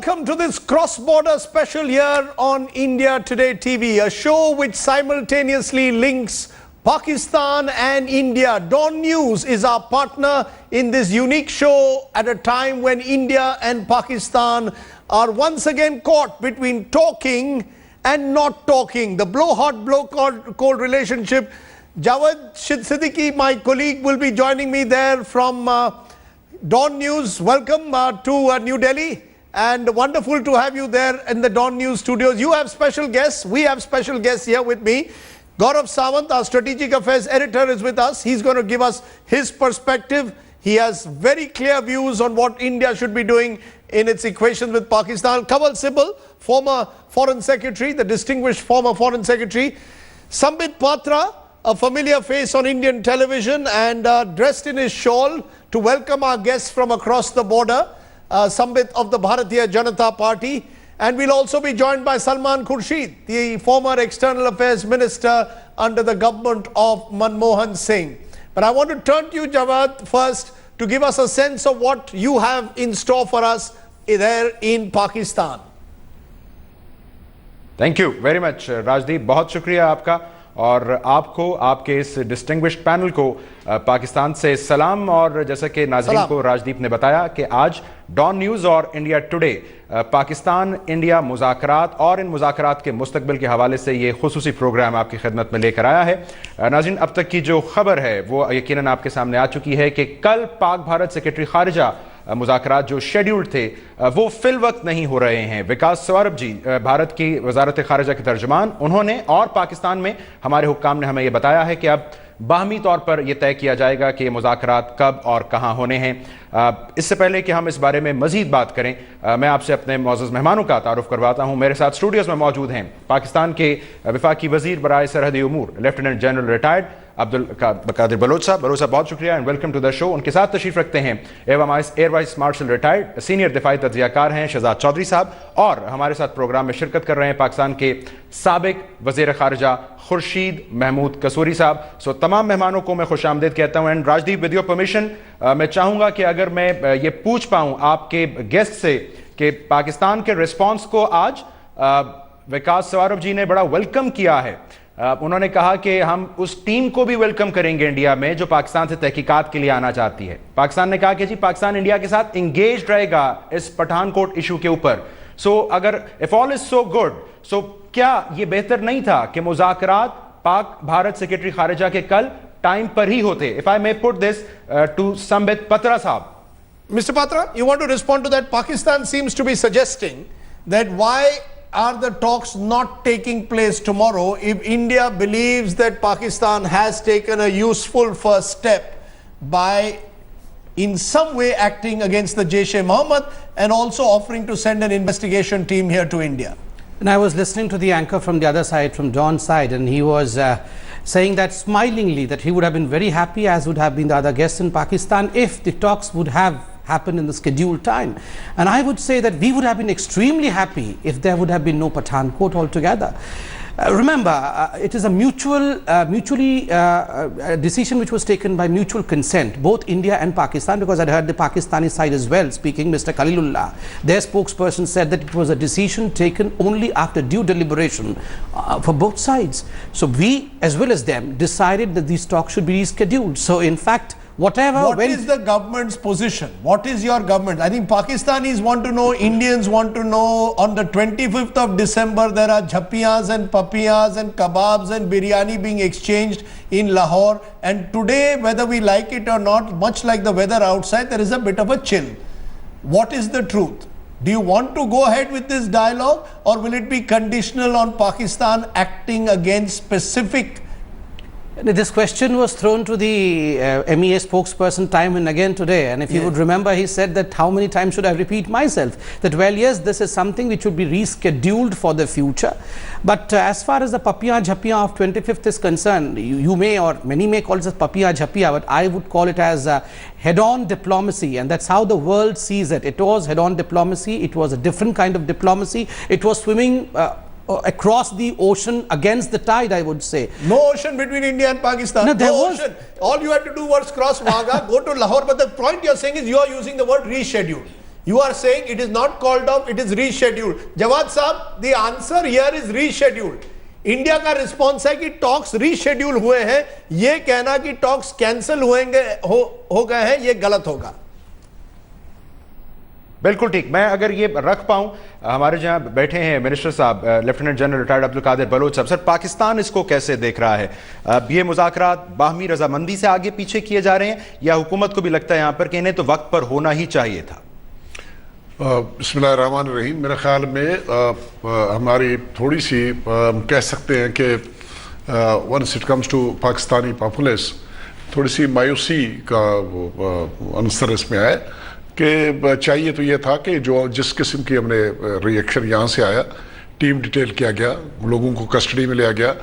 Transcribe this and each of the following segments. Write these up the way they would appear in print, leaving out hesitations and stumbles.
Welcome to this cross-border special here on India Today TV, a show which simultaneously links Pakistan and India. Dawn News is our partner in this unique show at a time when India and Pakistan are once again caught between talking and not talking. The blow-hot, blow-cold relationship. Jawad Siddiqui, my colleague, will be joining me there from Dawn News. Welcome to New Delhi. And wonderful to have you there in the Dawn News studios. You have special guests. We have special guests here with me. Gaurav Sawant, our strategic affairs editor, is with us. He's going to give us his perspective. He has very clear views on what India should be doing in its equations with Pakistan. Kanwal Sibal, former foreign secretary, the distinguished former foreign secretary. Sambit Patra, a familiar face on Indian television and dressed in his shawl to welcome our guests from across the border. Sambit of the Bharatiya Janata Party, and we'll also be joined by Salman Khurshid, the former external affairs minister under the government of Manmohan Singh. But I want to turn to you, Jawad, first to give us a sense of what you have in store for us there in Pakistan. Thank you very much, Rajdeep. बहुत शुक्रिया आपका और आपको आपके इस distinguished panel को पाकिस्तान से सलाम। और जैसा कि नाज़रीन को राजदीप ने बताया कि आज डॉन न्यूज़ और इंडिया टुडे पाकिस्तान इंडिया मुज़ाकरात और इन मुज़ाकरात के मुस्तकबिल के हवाले से ये खुसूसी प्रोग्राम आपकी खिदमत में लेकर आया है। नाज़रीन, अब तक की जो खबर है वो यकीनन आपके सामने आ चुकी है कि कल पाक भारत सेक्रेटरी खारिजा मुज़ाकरात जो शेड्यूल्ड थे वो फिल वक्त नहीं हो रहे हैं। विकास सौरभ जी, भारत की वजारत खारिजा के तर्जमान, उन्होंने और पाकिस्तान में हमारे हुक्काम ने हमें ये बताया है कि अब बाहमी तौर पर यह तय किया जाएगा कि मुज़ाकरात कब और कहां होने हैं। इससे पहले कि हम इस बारे में मजीद बात करें, मैं आपसे अपने मौजूद मेहमानों का तारुफ करवाता हूं। मेरे साथ स्टूडियोज में मौजूद हैं पाकिस्तान के वफाकी वजीर बराए सरहदी उमूर lieutenant general retired Abdul Qadir Baloch साहब। बलोच साहब, बहुत शुक्रिया and welcome to the show. उनके साथ तशरीफ रखते हैं air vice marshal retired senior दिफाई तज्जियाकार हैं शहजाद चौधरी साहब, और हमारे साथ प्रोग्राम में शिरकत कर रहे हैं पाकिस्तान के साबिक वजीर खारिजा खुर्शीद महमूद कसूरी साहब। सो तमाम मेहमानों को मैं खुश आमदीद कहता हूँ। And Rajdeep, with your permission मैं चाहूँगा कि अगर मैं ये पूछ पाऊँ आपके गेस्ट से कि पाकिस्तान के रिस्पॉन्स को आज विकास सौरभ जी ने बड़ा वेलकम किया है। उन्होंने कहा कि हम उस टीम को भी वेलकम करेंगे इंडिया में जो पाकिस्तान से तहकीकात के लिए आना चाहती है। पाकिस्तान ने कहा कि जी पाकिस्तान इंडिया के साथ इंगेज रहेगा इस पठानकोट इशू के ऊपर। सो अगर if all is so good, so क्या ये बेहतर नहीं था कि मुज़ाकरात पाक भारत सेक्रेटरी खारिजा के कल टाइम पर ही होते? If I may put this to Sambit Patra साहब। Mr. Patra, you want to respond to that? Pakistan seems to be suggesting that why are the talks not taking place tomorrow if India believes that Pakistan has taken a useful first step by in some way acting against the Jaish-e-Mohammed and also offering to send an investigation team here to India? And I was listening to the anchor from the other side, from John's side, and he was saying that smilingly that he would have been very happy, as would have been the other guests in Pakistan, if the talks would have happened in the scheduled time. And I would say that we would have been extremely happy if there would have been no Pathankot altogether. Remember, it is a mutually decision which was taken by mutual consent, both India and Pakistan, because I'd heard the Pakistani side as well speaking. Mr. Khalilullah, their spokesperson, said that it was a decision taken only after due deliberation for both sides. So we, as well as them, decided that these talks should be rescheduled. So in fact, what is the government's position? What is your government? I think Pakistanis want to know, Indians want to know. On the 25th of December, there are jhapiyas and papiyas and kebabs and biryani being exchanged in Lahore. And today, whether we like it or not, much like the weather outside, there is a bit of a chill. What is the truth? Do you want to go ahead with this dialogue, or will it be conditional on Pakistan acting against specific? This question was thrown to the MEA spokesperson time and again today, and if you would remember, he said that how many times should I repeat myself, that well, yes, this is something which should be rescheduled for the future. But as far as the papiya jhapiya of 25th is concerned, you may, or many may call it as papiya jhapiya, but I would call it as head-on diplomacy, and that's how the world sees it. It was head-on diplomacy. It was a different kind of diplomacy. It was swimming across the ocean against the tide, I would say. No ocean between India and Pakistan. No, there was. Ocean. All you had to do was cross Wagah, go to Lahore. But the point you're saying is you are using the word reschedule. You are saying it is not called off, it is rescheduled. Jawad Saab, the answer here is rescheduled. India का response है कि talks reschedule हुए हैं. ये कहना कि talks cancel हो गए हैं, ये गलत होगा. बिल्कुल ठीक. मैं अगर ये रख पाऊं, हमारे जहां बैठे हैं मिनिस्टर साहब, lieutenant general retired Abdul Qadir Baloch साहब. सर, पाकिस्तान इसको कैसे देख रहा है? ये मुज़ाकरात बाहमी रजामंदी से आगे पीछे किए जा रहे हैं, या हुकूमत को भी लगता है यहां पर कि इन्हें तो वक्त पर होना ही चाहिए था? बिस्मिल्लाहिर्रहमानिर्रहीम. मेरे ख्याल में हमारी थोड़ी सी कह सकते हैं कि once it comes to Pakistani populace, थोड़ी सी मायूसी का अंसर इसमें है कि चाहिए तो ये था कि जो जिस किस्म की हमने रिएक्शन यहाँ से आया, टीम डिटेल किया गया, लोगों को कस्टडी में लिया गया,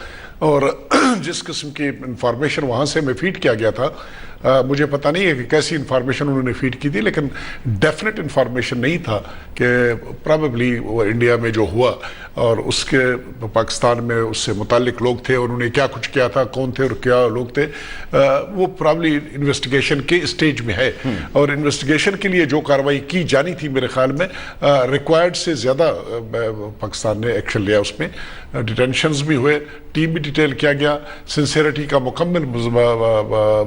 और जिस किस्म की इंफॉर्मेशन वहाँ से हमें फीड किया गया था, मुझे पता नहीं है कि कैसी इंफॉर्मेशन उन्होंने फीड की थी, लेकिन डेफिनेट इंफॉर्मेशन नहीं था कि प्रोबेबली वो इंडिया में जो हुआ और उसके पाकिस्तान में उससे मुतालिक लोग थे, उन्होंने क्या कुछ किया था, कौन थे और क्या लोग थे, वो प्रॉब्ली इन्वेस्टिगेशन के स्टेज में है. और इन्वेस्टिगेशन के लिए जो कार्रवाई की जानी थी, मेरे ख्याल में रिक्वायर्ड से ज़्यादा पाकिस्तान ने एक्शन लिया. उसमें डिटेंशंस भी हुए, टीम भी डिटेल किया गया, सिंसेरिटी का मुकम्मल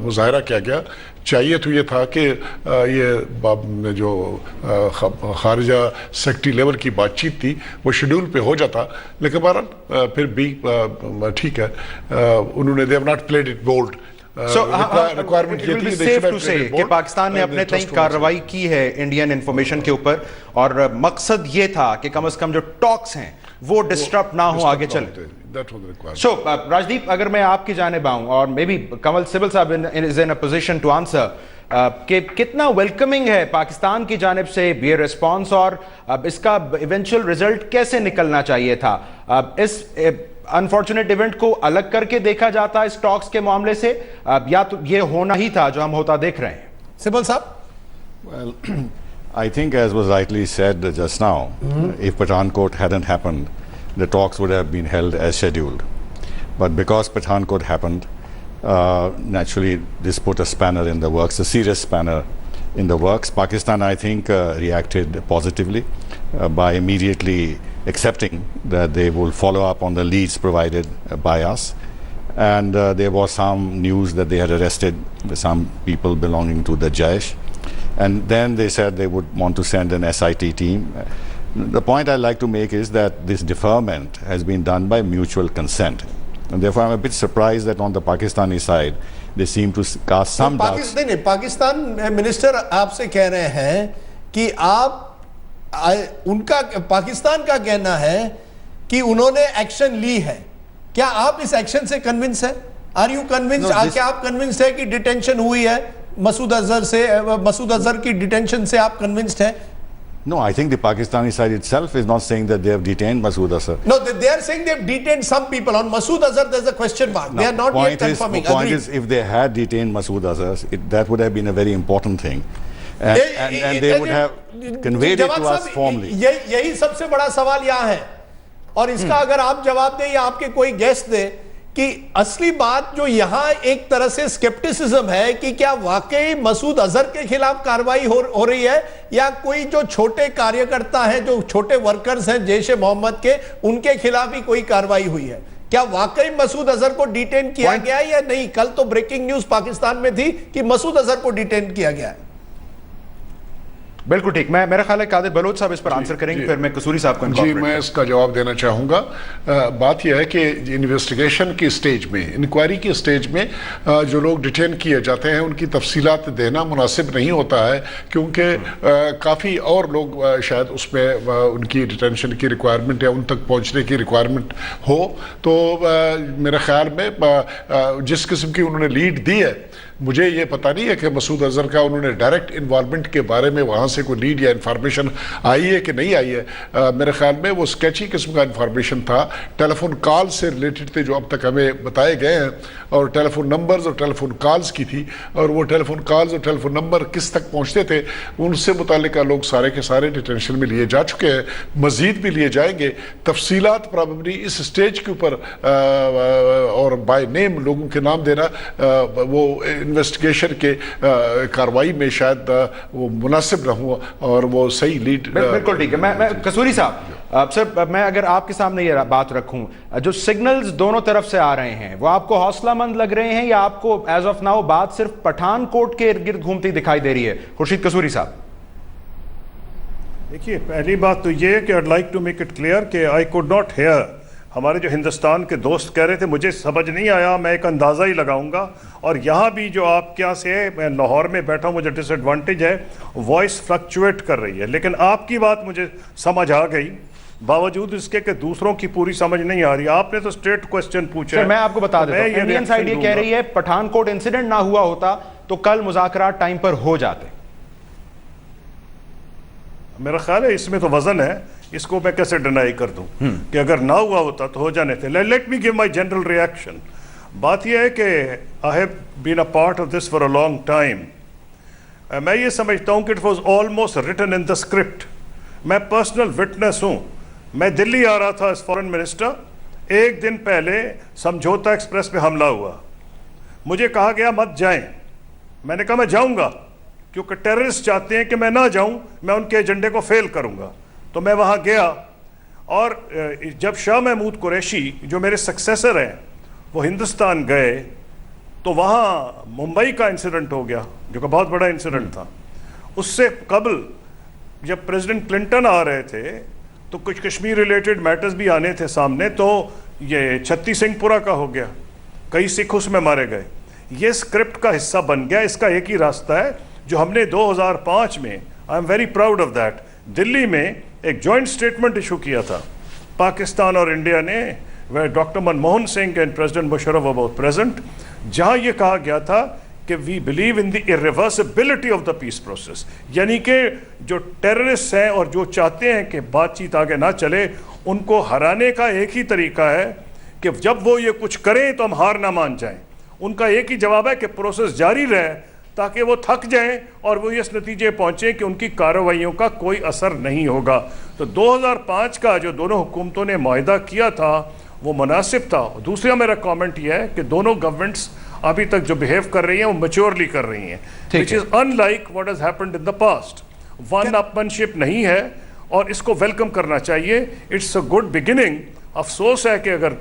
मुजाहरा किया गया. चाहिए तो ये था कि ये जो खारजा सेक्रेटरी लेवल की बातचीत थी वो शेड्यूल पे हो जाता, लेकिन बहरहाल फिर भी ठीक है, उन्होंने they have not played it bold. Requirement ये थी सेफ टू से कि पाकिस्तान ने अपने तय कार्रवाई की है इंडियन इंफॉर्मेशन के ऊपर, और मकसद ये था कि कम से कम जो टॉक्स हैं वो डिस्टर्ब ना हो आगे चले. So, राजदीप, अगर मैं आपकी जानिब आऊं, और मे बी कमल सिबल साहब is in a position to answer, कि कितना वेलकमिंग है पाकिस्तान की जानिब से ये रिस्पांस, और इसका इवेंचुअल रिजल्ट कैसे निकलना चाहिए था? इस अनफॉर्चुनेट इवेंट को अलग करके देखा जाता इस टॉक्स के मामले से, या तो ये होना ही था जो हम होता देख रहे हैं? सिबल साहब. Well, I think, as was rightly said just now, if Pathankot hadn't happened, the talks would have been held as scheduled. But because Pathankot happened, naturally this put a spanner in the works, a serious spanner in the works. Pakistan, I think, reacted positively by immediately accepting that they will follow up on the leads provided by us. And there was some news that they had arrested some people belonging to the Jaish. And then they said they would want to send an SIT team. The point I'd like to make is that this deferment has been done by mutual consent. And therefore, I'm a bit surprised that on the Pakistani side, they seem to cast some doubts. Pakistan minister आपसे कह रहे हैं कि उनका पाकिस्तान का कहना है कि उन्होंने एक्शन ली है. क्या आप इस एक्शन से कन्विंस है? Are you convince? क्या आप कन्विंस है कि डिटेंशन हुई है मसूद अजहर की डिटेंशन से आप कन्विंस्ड हैं? No, I think the Pakistani side itself is not saying that they have detained Masood Azhar. No, they are saying they have detained some people. On Masood Azhar, there's a question mark. They are not yet confirming. The point is, if they had detained Masood Azhar, that would have been a very important thing. And they would have conveyed it to us formally. यही सबसे बड़ा सवाल यहाँ है, और इसका अगर आप जवाब दें या आपके कोई गेस्ट दे कि असली बात जो यहाँ एक तरह से स्केप्टिसिज्म है कि क्या वाकई मसूद अजहर के खिलाफ कार्रवाई हो रही है, या कोई जो छोटे कार्यकर्ता हैं, जो छोटे वर्कर्स हैं जैशे मोहम्मद के, उनके खिलाफ ही कोई कार्रवाई हुई है? क्या वाकई मसूद अजहर को डिटेन किया गया है या नहीं? कल तो ब्रेकिंग न्यूज पाकिस्तान में थी कि मसूद अजहर को डिटेन किया गया है. बिल्कुल ठीक. मैं मेरा ख्याल है कादिर बलोच साहब इस पर आंसर करेंगे, फिर मैं कसूरी साहब को जी मैं इसका जवाब देना चाहूँगा. बात यह है कि इन्वेस्टिगेशन की स्टेज में, इंक्वायरी की स्टेज में जो लोग डिटेन किए जाते हैं उनकी तफसीलात देना मुनासिब नहीं होता है, क्योंकि काफ़ी और लोग शायद उसमें उनकी डिटेंशन की रिक्वायरमेंट या उन तक पहुँचने की रिक्वायरमेंट हो. तो मेरे ख्याल में जिस किस्म की उन्होंने लीड दी है, मुझे ये पता नहीं है कि मसूद अजहर का उन्होंने डायरेक्ट इन्वॉल्वमेंट के बारे में वहाँ से कोई लीड या इन्फॉर्मेशन आई है कि नहीं आई है. मेरे ख्याल में वो स्केची किस्म का इन्फॉर्मेशन था, टेलीफोन कॉल से रिलेटेड थे जो अब तक हमें बताए गए हैं, और टेलीफोन नंबर्स और टेलीफोन कॉल्स की थी, और वो टेलीफोन कॉल्स और टेलीफोन नंबर किस तक पहुँचते थे उनसे मुतालिक लोग सारे के सारे डिटेंशन में लिए जा चुके हैं, मज़ीद भी लिए जाएंगे. तफसीलात प्रॉबेबली इस स्टेज के ऊपर और बाय नेम लोगों के नाम देना वो انویسٹیگیشن کے کاروائی میں شاید وہ مناسب نہ ہوں اور وہ صحیح لیڈ. بالکل ٹھیک ہے. میں قصوری صاحب سر، میں اگر آپ کے سامنے یہ بات رکھوں، جو سگنلز دونوں طرف سے آ رہے ہیں وہ آپ کو حوصلہ مند لگ رہے ہیں یا آپ کو ایز آف ناؤ بات صرف پٹھان کوٹ کے ارد گرد گھومتی دکھائی دے رہی ہے؟ خورشید قصوری صاحب. دیکھیے، پہلی بات تو یہ ہے کہ I'd like to make it clear کہ I could not hear. ہمارے جو ہندوستان کے دوست کہہ رہے تھے مجھے سمجھ نہیں آیا، میں ایک اندازہ ہی لگاؤں گا. اور یہاں بھی جو آپ کیا سے ہے، میں لاہور میں بیٹھا ہوں، مجھے ڈس ایڈوانٹیج ہے، وائس فلکچویٹ کر رہی ہے، لیکن آپ کی بات مجھے سمجھ آ گئی باوجود اس کے کہ دوسروں کی پوری سمجھ نہیں آ رہی. آپ نے تو اسٹریٹ کوسچن پوچھا ہے. میں آپ کو بتا دیتا ہوں، انڈین سائیڈ یہ کہہ رہی ہے پٹھان کوٹ انسیڈنٹ نہ ہوا ہوتا تو کل مذاکرات ٹائم پر ہو جاتے. میرا خیال ہے اس میں تو وزن ہے، اس کو میں کیسے ڈینائی کر دوں کہ اگر نہ ہوا ہوتا تو ہو جانے تھے. Let me give my general reaction. بات یہ ہے کہ I have been a part of this for a long time. میں یہ سمجھتا ہوں کہ it was almost written in the script. میں پرسنل وٹنس ہوں. میں دلی آ رہا تھا ایز فارن منسٹر، ایک دن پہلے سمجھوتا ایکسپریس پہ حملہ ہوا. مجھے کہا گیا مت جائیں. میں نے کہا میں جاؤں گا کیونکہ ٹیررسٹ چاہتے ہیں کہ میں نہ جاؤں، میں ان کے ایجنڈے کو فیل کروں گا. تو میں وہاں گیا اور جب شاہ محمود قریشی جو میرے سکسیسر ہیں وہ ہندوستان گئے تو وہاں ممبئی کا انسیڈنٹ ہو گیا جو کہ بہت بڑا انسیڈنٹ تھا. اس سے قبل جب پریزیڈنٹ کلنٹن آ رہے تھے تو کچھ کشمیر ریلیٹڈ میٹرز بھی آنے تھے سامنے، تو یہ چھتی سنگھ پورہ کا ہو گیا، کئی سکھ اس میں مارے گئے. یہ اسکرپٹ کا حصہ بن گیا. اس کا ایک ہی راستہ ہے جو ہم نے 2005 میں، I am very proud of that, Delhi میں ایک جوائنٹ اسٹیٹمنٹ ایشو کیا تھا پاکستان اور انڈیا نے، وhere doctor Manmohan Singh and president Musharraf were both present، جہاں یہ کہا گیا تھا کہ we believe in the irreversibility of the peace process. یعنی کہ جو ٹیررسٹ ہیں اور جو چاہتے ہیں کہ بات چیت آگے نہ چلے، ان کو ہرانے کا ایک ہی طریقہ ہے کہ جب وہ یہ کچھ کریں تو ہم ہار نہ مان جائیں. ان کا ایک ہی جواب ہے کہ پروسیس جاری رہے تاکہ وہ تھک جائیں اور وہ اس نتیجے پہنچیں کہ ان کی کارروائیوں کا کوئی اثر نہیں ہوگا. تو 2005 کا جو دونوں حکومتوں نے معاہدہ کیا تھا وہ مناسب تھا. دوسرا میرا کامنٹ یہ ہے کہ دونوں گورنمنٹس ابھی تک جو بہیو کر رہی ہیں وہ میچورلی کر رہی ہیں، which is unlike what has happened in the past. One upmanship نہیں ہے اور اس کو ویلکم کرنا چاہیے. It's a good beginning. افسوس ہے کہ اگر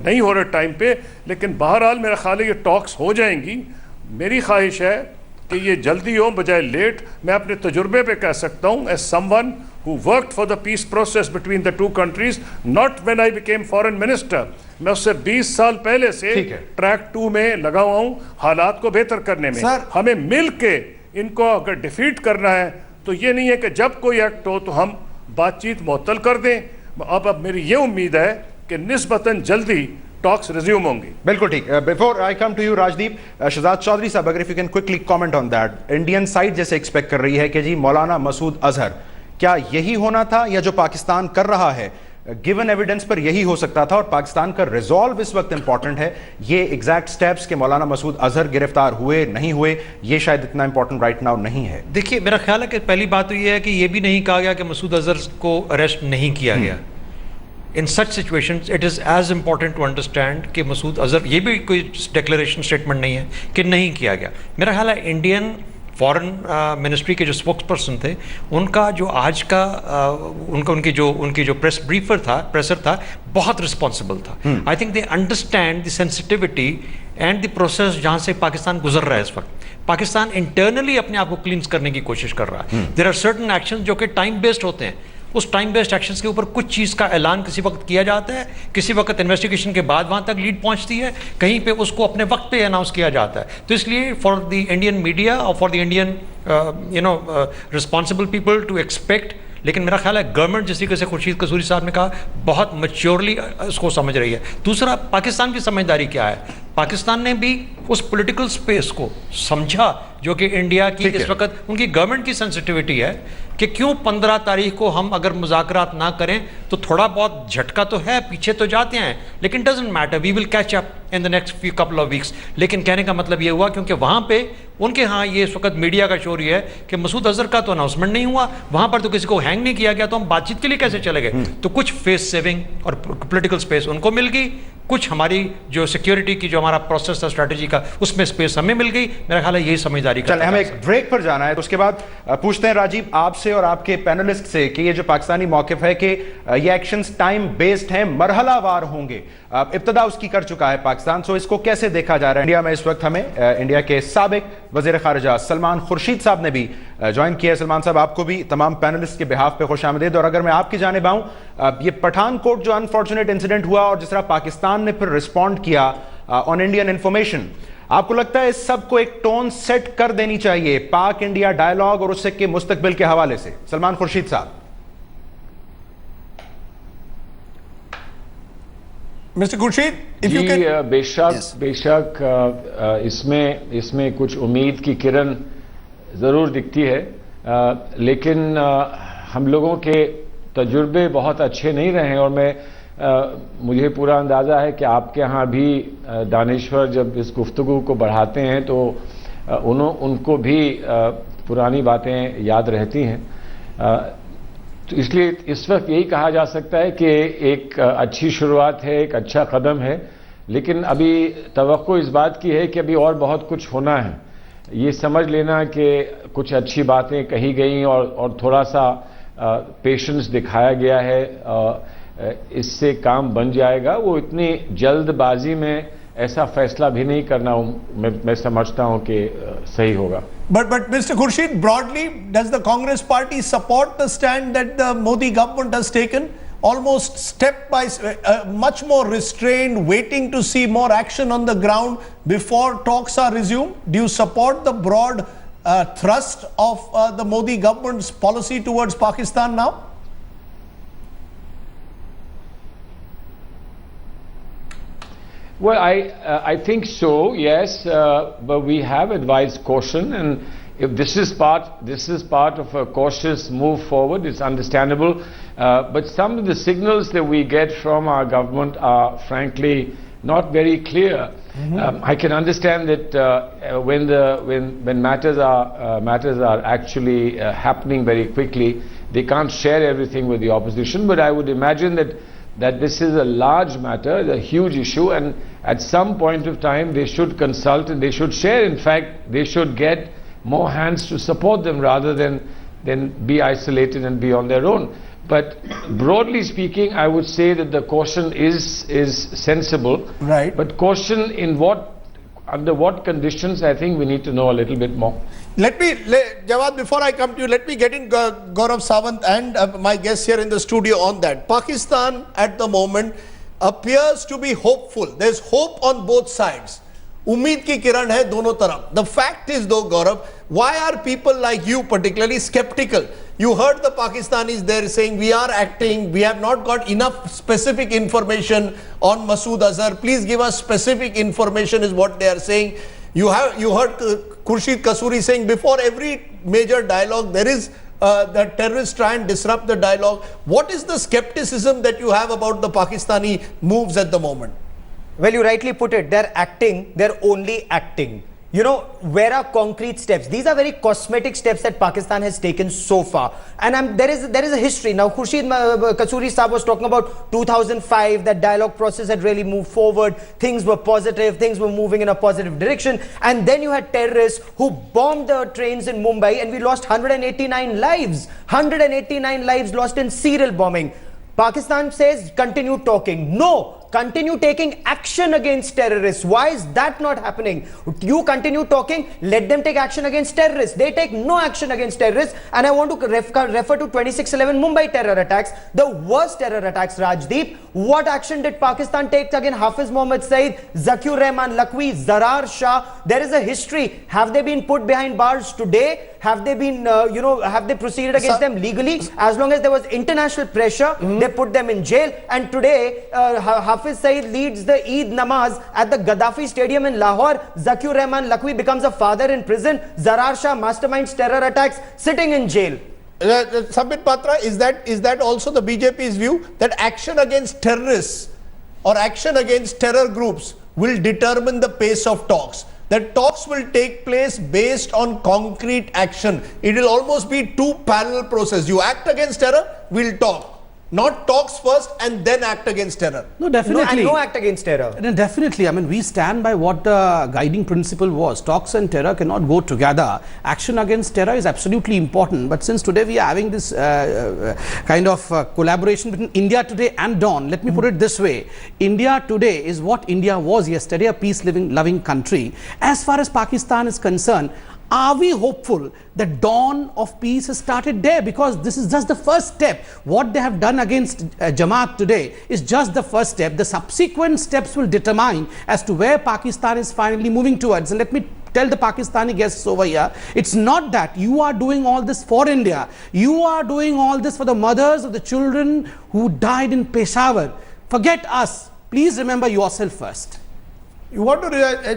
نہیں ہو رہے ٹائم پہ، لیکن بہرحال میرا خیال ہے یہ ٹاکس ہو جائیں گی. میری خواہش ہے کہ یہ جلدی ہو بجائے لیٹ. میں اپنے تجربے پہ کہہ سکتا ہوں as some one who worked for the peace process between the two countries, not when I became foreign minister. میں اس سے 20 سال پہلے سے ٹریک 2 میں لگا ہوا ہوں حالات کو بہتر کرنے میں. ہمیں مل کے ان کو اگر ڈیفیٹ کرنا ہے تو یہ نہیں ہے کہ جب کوئی ایکٹ ہو تو ہم بات چیت معطل کر دیں. اب میری یہ امید ہے کہ نسبتاً جلدی ٹاکس ریزیوم ہوں گی. بالکل ٹھیک. Before I come to you Rajdeep, Shahzad Chaudhry صاحب اگر if you can quickly comment on that. Indian side جیسے ایکسپیکٹ کر رہی ہے کہ جی مولانا مسعود اظہر، کیا یہی ہونا تھا یا جو پاکستان کر رہا ہے گیون ایویڈنس پر یہی ہو سکتا تھا؟ اور پاکستان کا ریزالو اس وقت امپورٹنٹ ہے. یہ ایگزیکٹ سٹیپس کہ مولانا مسعود اظہر گرفتار ہوئے نہیں ہوئے یہ شاید اتنا امپورٹنٹ رائٹ ناؤ نہیں ہے. دیکھیے میرا خیال ہے کہ پہلی بات تو یہ ہے کہ یہ بھی نہیں کہا گیا کہ مسعود اظہر کو اریسٹ نہیں کیا گیا. In such situations it is as important to understand کہ مسعود اظہر، یہ بھی کوئی ڈکلیریشن اسٹیٹمنٹ نہیں ہے کہ نہیں کیا گیا. میرا خیال ہے انڈین فارن منسٹری کے جو اسپوکس پرسن تھے ان کا جو آج کا ان کی جو پریسر تھا بہت رسپانسبل تھا. I think they understand the sensitivity and the process جہاں سے پاکستان گزر رہا ہے اس وقت. پاکستان انٹرنلی اپنے آپ کو کلینز کرنے کی کوشش کر رہا ہے. دیر آر سرٹن ایکشن جو کہ ٹائم بیسڈ ہوتے ہیں. اس ٹائم بیسڈ ایکشنز کے اوپر کچھ چیز کا اعلان کسی وقت کیا جاتا ہے، کسی وقت انویسٹیگیشن کے بعد وہاں تک لیڈ پہنچتی ہے، کہیں پہ اس کو اپنے وقت پہ اناؤنس کیا جاتا ہے. تو اس لیے فار دی انڈین میڈیا اور for the Indian responsible people to expect. لیکن میرا خیال ہے گورنمنٹ جس طریقے سے خورشید قصوری صاحب نے کہا بہت میچورلی اس کو سمجھ رہی ہے. دوسرا پاکستان کی سمجھداری کیا ہے؟ پاکستان نے بھی اس پولیٹیکل سپیس کو سمجھا جو کہ انڈیا کی اس وقت ان کی گورنمنٹ کی سینسٹیوٹی ہے کہ کیوں 15 تاریخ کو ہم اگر مذاکرات نہ کریں تو تھوڑا بہت جھٹکا تو ہے، پیچھے تو جاتے ہیں، لیکن doesn't matter, we will catch up in the next few couple of weeks. لیکن کہنے کا مطلب یہ ہوا کیونکہ وہاں پہ ان کے ہاں یہ اس وقت میڈیا کا شور یہ ہے کہ مسعود اظہر کا تو اناؤنسمنٹ نہیں ہوا، وہاں پر تو کسی کو ہینگ نہیں کیا گیا، تو ہم بات چیت کے لیے کیسے چلے گئے؟ تو کچھ فیس سیونگ اور پولیٹیکل سپیس ان کو مل گئی. कुछ हमारी जो सिक्योरिटी की जो हमारा प्रोसेस था स्ट्रैटेजी का उसमें स्पेस हमें मिल गई। मेरा ख्याल है यही समझदारी का। चल हमें एक ब्रेक पर जाना है, तो उसके बाद पूछते हैं राजीव आपसे और आपके पैनलिस्ट से कि ये जो पाकिस्तानी मौकिफ है कि ये एक्शंस टाइम बेस्ड हैं, मरहलावार होंगे, इब्तदा उसकी कर चुका है पाकिस्तान, सो इसको कैसे देखा जा रहा है? इंडिया में इस वक्त हमें इंडिया के साबिक वजीर खारजा सलमान खुर्शीद साहब ने भी ज्वाइन किया है। सलमान साहब, आपको भी तमाम पैनलिस्ट के बिहाफ पे खुशामदीद। और अगर मैं आपकी जानिब आऊं, ये पठानकोट जो अनफॉर्चुनेट इंसिडेंट हुआ और जिस तरह पाकिस्तान ने फिर रिस्पॉन्ड किया ऑन इंडियन इंफॉर्मेशन, आपको लगता है इस सब को एक टोन सेट कर देनी चाहिए पाक इंडिया डायलॉग और उससे के मुस्तकबिल के हवाले से? सलमान खुर्शीद साहब। Mister Khurshid, if you can. बेशक इसमें कुछ उम्मीद की किरण ज़रूर दिखती है, लेकिन हम लोगों के तजुर्बे बहुत अच्छे नहीं रहे। और मुझे पूरा अंदाज़ा है कि आपके यहाँ भी दानिश्वर जब इस गुफ्तगू को बढ़ाते हैं तो उनको भी पुरानी बातें याद रहती हैं। तो इसलिए इस वक्त यही कहा जा सकता है कि एक अच्छी शुरुआत है, एक अच्छा कदम है, लेकिन अभी तवक्को इस बात की है कि अभी और बहुत कुछ होना है। ये समझ लेना कि कुछ अच्छी बातें कही गई और थोड़ा सा पेशेंस दिखाया गया है, इससे काम बन जाएगा। वो इतनी जल्दबाजी में ऐसा फैसला भी नहीं करना मैं समझता हूं कि सही होगा। But Mr. Khurshid, broadly, does the Congress party support the stand that the Modi government has taken? Almost step by much more restrained, waiting to see more action on the ground before talks are resumed. Do you support the broad thrust of the Modi government's policy towards Pakistan now? Well, I think so, yes, but we have advised caution, and if this is part of a cautious move forward, it's understandable. But some of the signals that we get from our government are frankly not very clear. I can understand that when matters are actually happening very quickly, they can't share everything with the opposition. But I would imagine that this is a large matter, a huge issue, and at some point of time they should consult and they should share. In fact, they should get more hands to support them rather than be isolated and be on their own. But broadly speaking, I would say that the caution is sensible. Right. But caution under what conditions, I think we need to know a little bit more. Jawad, before I come to you, let me get in Gaurav Sawant and my guests here in the studio on that. Pakistan at the moment appears to be hopeful. There's hope on both sides. Umeed ki kiran hai dono taraf. The fact is though, Gaurav, why are people like you particularly skeptical? You heard the Pakistanis there saying we are acting, we have not got enough specific information on Masood Azhar. Please give us specific information is what they are saying. You heard Khurshid Kasuri saying before every major dialogue there is the terrorists try and disrupt the dialogue. What is the skepticism that you have about the Pakistani moves at the moment? Well, you rightly put it. They're acting, they're only acting. You know, where are concrete steps? These are very cosmetic steps that Pakistan has taken so far. And there is a history. Now, Khurshid Kasuri Saab was talking about 2005, that dialogue process had really moved forward. Things were positive, things were moving in a positive direction. And then you had terrorists who bombed the trains in Mumbai and we lost 189 lives. 189 lives lost in serial bombing. Pakistan says continue talking. No. Continue taking action against terrorists. Why is that not happening? You continue talking, let them take action against terrorists. They take no action against terrorists. And I want to refer to 26/11 Mumbai terror attacks, the worst terror attacks, Rajdeep. What action did Pakistan take against Hafiz Mohammed Saeed, Zakir Rahman Lakwi, Zarar Shah? There is a history. Have they been put behind bars today? Have they been, have they proceeded against them legally? As long as there was international pressure, they put them in jail. And today, Hafiz Saeed leads the Eid Namaz at the Gaddafi Stadium in Lahore. Zakir Rahman Lakwi becomes a father in prison. Zarar Shah masterminds terror attacks, sitting in jail. Sambit Patra, is that also the BJP's view that action against terrorists or action against terror groups will determine the pace of talks? That talks will take place based on concrete action. It will almost be two parallel processes. You act against terror, we'll talk. not talks first and then act against terror. No, No, definitely. and no act against terror. No, definitely. I mean, we stand by what the guiding principle was. Talks and terror cannot go together. Action against terror is absolutely important. But since today we are having this kind of collaboration between India Today and Dawn, let me put it this way. India Today is what India was yesterday, a peace-loving country. As far as Pakistan is concerned, are we hopeful that dawn of peace has started there? Because this is just the first step. What they have done against Jamaat today is just the first step. The subsequent steps will determine as to where Pakistan is finally moving towards. And let me tell the Pakistani guests over here, it's not that you are doing all this for India. You are doing all this for the mothers of the children who died in Peshawar. Forget us. Please remember yourself first. You want to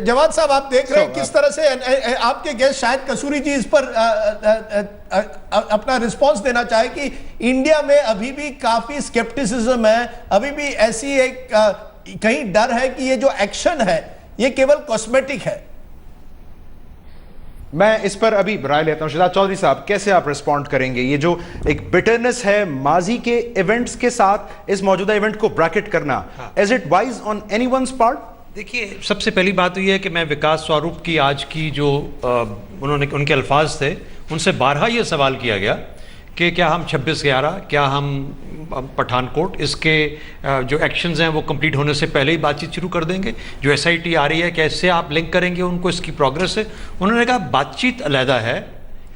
Jawad साहब आप देख रहे हैं किस तरह से आपके guest शायद कसूरी जी इस पर अपना रिस्पांस देना चाहे कि इंडिया में अभी भी काफी स्केप्टिसिज्म है, अभी भी ऐसी एक कहीं डर है कि ये जो एक्शन है ये केवल कॉस्मेटिक है. मैं इस पर अभी राय लेता हूं. शहजाद चौधरी साहब, कैसे आप रिस्पॉन्ड करेंगे? ये जो एक बिटरनेस है माजी के इवेंट्स के साथ इस मौजूदा इवेंट को ब्रैकेट करना, is it wise on anyone's part? देखिए, सबसे पहली बात तो ये है कि मैं विकास स्वरूप की आज की जो उनके अल्फाज थे उनसे बारहा ये सवाल किया गया कि क्या हम 26/11, क्या हम पठानकोट, इसके जो एक्शंस हैं वो कंप्लीट होने से पहले ही बातचीत शुरू कर देंगे? जो SIT आ रही है कैसे आप लिंक करेंगे उनको, इसकी प्रोग्रेस है? उन्होंने कहा बातचीत अलहदा है,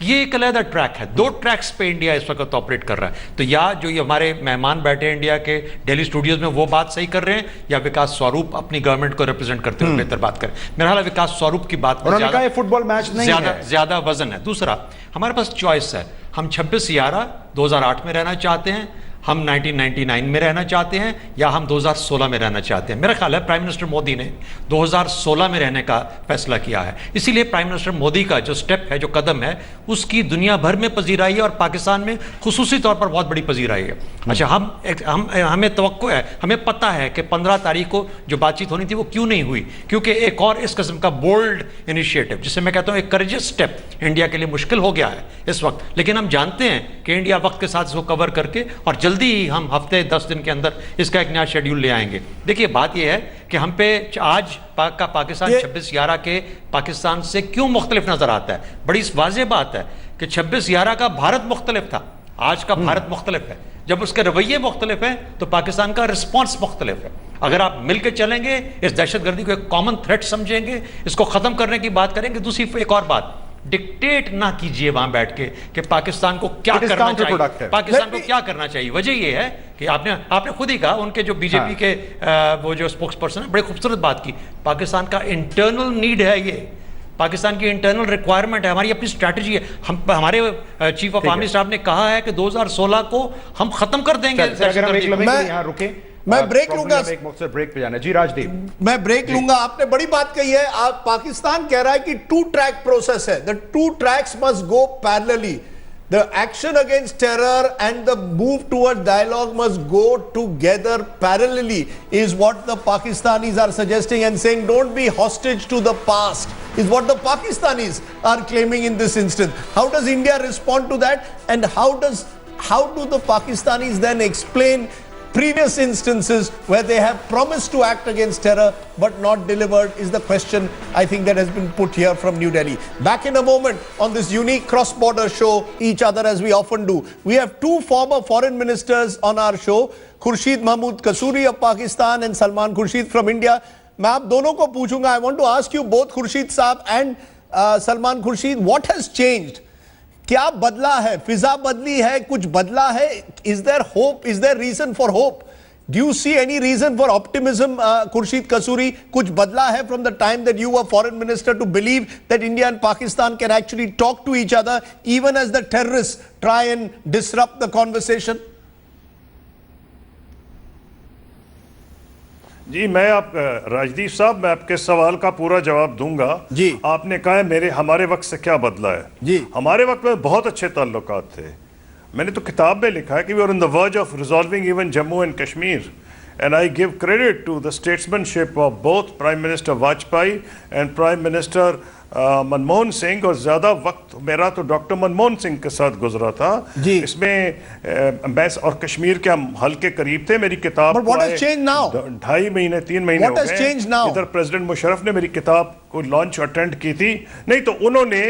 ये एक अलहदा ट्रैक है. 2 ट्रैक्स पे इंडिया इस वक्त ऑपरेट कर रहा है. तो या जो ये हमारे मेहमान बैठे हैं इंडिया के दिल्ली स्टूडियोज में वो बात सही कर रहे हैं, या विकास स्वरूप अपनी गवर्नमेंट को रिप्रेजेंट करते हुए बेहतर बात करें. मेरा ख्याल है विकास स्वरूप की बात में फुटबॉल मैच नहीं है, ज्यादा वजन है. दूसरा, हमारे पास चॉइस है. हम 26/11 2008 में रहना चाहते हैं, हम 1999 में रहना चाहते हैं, या हम 2016 में रहना चाहते हैं. मेरा ख्याल है प्राइम मिनिस्टर मोदी ने 2016 में रहने का फैसला किया है. इसीलिए प्राइम मिनिस्टर मोदी का जो स्टेप है, जो कदम है, उसकी दुनिया भर में पजीराई है और पाकिस्तान में खुसूसी तौर पर बहुत बड़ी पजीराई है. अच्छा, हमें तवक्को है, हमें पता है कि 15 तारीख को जो बातचीत होनी थी वो क्यों नहीं हुई, क्योंकि एक और इस किस्म का बोल्ड इनिशिएटिव, जिसे मैं कहता हूँ एक करेजियस स्टेप, इंडिया के लिए मुश्किल हो गया है इस वक्त. लेकिन हम जानते हैं कि इंडिया वक्त के साथ इसको कवर करके और जल्दी ही हम हफ्ते 10 दिन के अंदर इसका एक नया शेड्यूल ले आएंगे. देखिए, बात यह है कि हम पे आज पाकिस्तान 26/11 के पाकिस्तान से क्यों मुख्तलिफ नजर आता है. बड़ी वाज़ेह बात है कि 26/11 का भारत मुख्तलिफ था, आज का भारत मुख्तलिफ है. जब उसके रवैये मुख्तलिफ हैं तो पाकिस्तान का रिस्पॉन्स मुख्तलिफ है. अगर आप मिलकर चलेंगे, इस दहशतगर्दी को एक कॉमन थ्रेट समझेंगे, इसको खत्म करने की बात करेंगे. दूसरी एक और बात, डिक्टेट ना कीजिए वहां बैठ के कि पाकिस्तान को क्या करना चाहिए, पाकिस्तान को क्या करना चाहिए. वजह यह है कि आपने खुद ही कहा, उनके जो बीजेपी के वो जो स्पोक्स पर्सन है, बड़ी खूबसूरत बात की. पाकिस्तान का इंटरनल नीड है, ये पाकिस्तान की इंटरनल रिक्वायरमेंट है, हमारी अपनी स्ट्रैटेजी है. हमारे चीफ ऑफ आर्मी स्टाफ ने कहा है कि 2016 को हम खत्म कर देंगे. यहाँ रुके, मैं ब्रेक लूंगा, एक मुख्तसर ब्रेक पे जाना. जी राजदीप, मैं ब्रेक लूंगा. आपने बड़ी बात कही है. आप पाकिस्तान कह रहा है कि 2 ट्रैक प्रोसेस है. The 2 tracks must go parallelly. The action against terror and the move toward dialogue must go together parallelly, is what the Pakistanis are suggesting, and saying don't be hostage to the past is what the Pakistanis are claiming in this instance. How does India respond to that, and how do the Pakistanis then explain previous instances where they have promised to act against terror but not delivered, is the question I think that has been put here from New Delhi. Back in a moment on this unique cross-border show, each other as we often do. We have 2 former foreign ministers on our show, Khurshid Mahmood Kasuri of Pakistan and Salman Khurshid from India. मैं आप दोनों को पूछूंगा. I want to ask you both, Khurshid Saab and Salman Khurshid, what has changed? क्या बदला है? फिजा बदली है, कुछ बदला है? Is there hope? Is there reason for hope? Do you see any reason for optimism, Khurshid Kasuri? कुछ बदला है from the time that you were foreign minister to believe that India and Pakistan can actually talk to each other even as the terrorists try and disrupt the conversation? जी, मैं राजदीप साहब, मैं आपके सवाल का पूरा जवाब दूंगा. जी, आपने कहा है हमारे वक्त से क्या बदला है. जी, हमारे वक्त में बहुत अच्छे ताल्लुकात थे. मैंने तो किताब में लिखा है कि we are in the verge of resolving even Jammu and Kashmir, and I give credit to the statesmanship of both prime minister Vajpayee and prime minister Manmohan Singh, और ज़्यादा वक्त मेरा तो डॉक्टर मनमोहन सिंह के साथ गुजरा था जी। इसमें मैं और कश्मीर के हम हल के करीब थे। मेरी किताब But what has changed now? 2.5 महीने 3 महीने What हो has गए। changed now? इधर प्रेसिडेंट मुशर्रफ ने मेरी किताब को लॉन्च अटेंड की थी, नहीं तो उन्होंने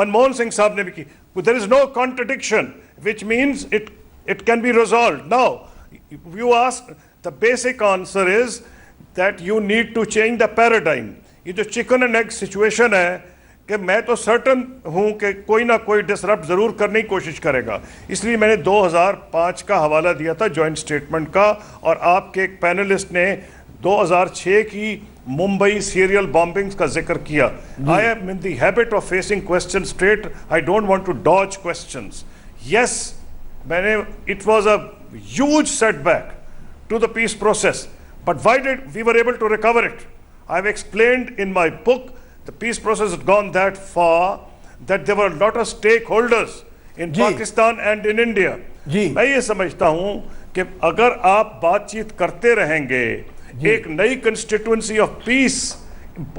मनमोहन सिंह साहब ने भी की। There is no contradiction which means it can be resolved. Now you ask, the basic answer is that you need to change the paradigm. ये जो चिकन एंड एग सिचुएशन है कि मैं तो सर्टन हूं कि कोई ना कोई डिसरप्ट जरूर करने की कोशिश करेगा, इसलिए मैंने 2005 का हवाला दिया था जॉइंट स्टेटमेंट का, और आपके एक पैनलिस्ट ने 2006 की मुंबई सीरियल बॉम्बिंग्स का जिक्र किया। I am in the habit of facing question straight, I don't want to dodge questions. Yes, मैंने it was a huge setback to the peace process, but why did we were able to recover it? I have explained in my book the peace process had gone that far that there were a lot of stakeholders in Pakistan and in India. मैं ये समझता हूँ कि अगर आप बातचीत करते रहेंगे, एक नई कंस्टिट्यूएंसी ऑफ पीस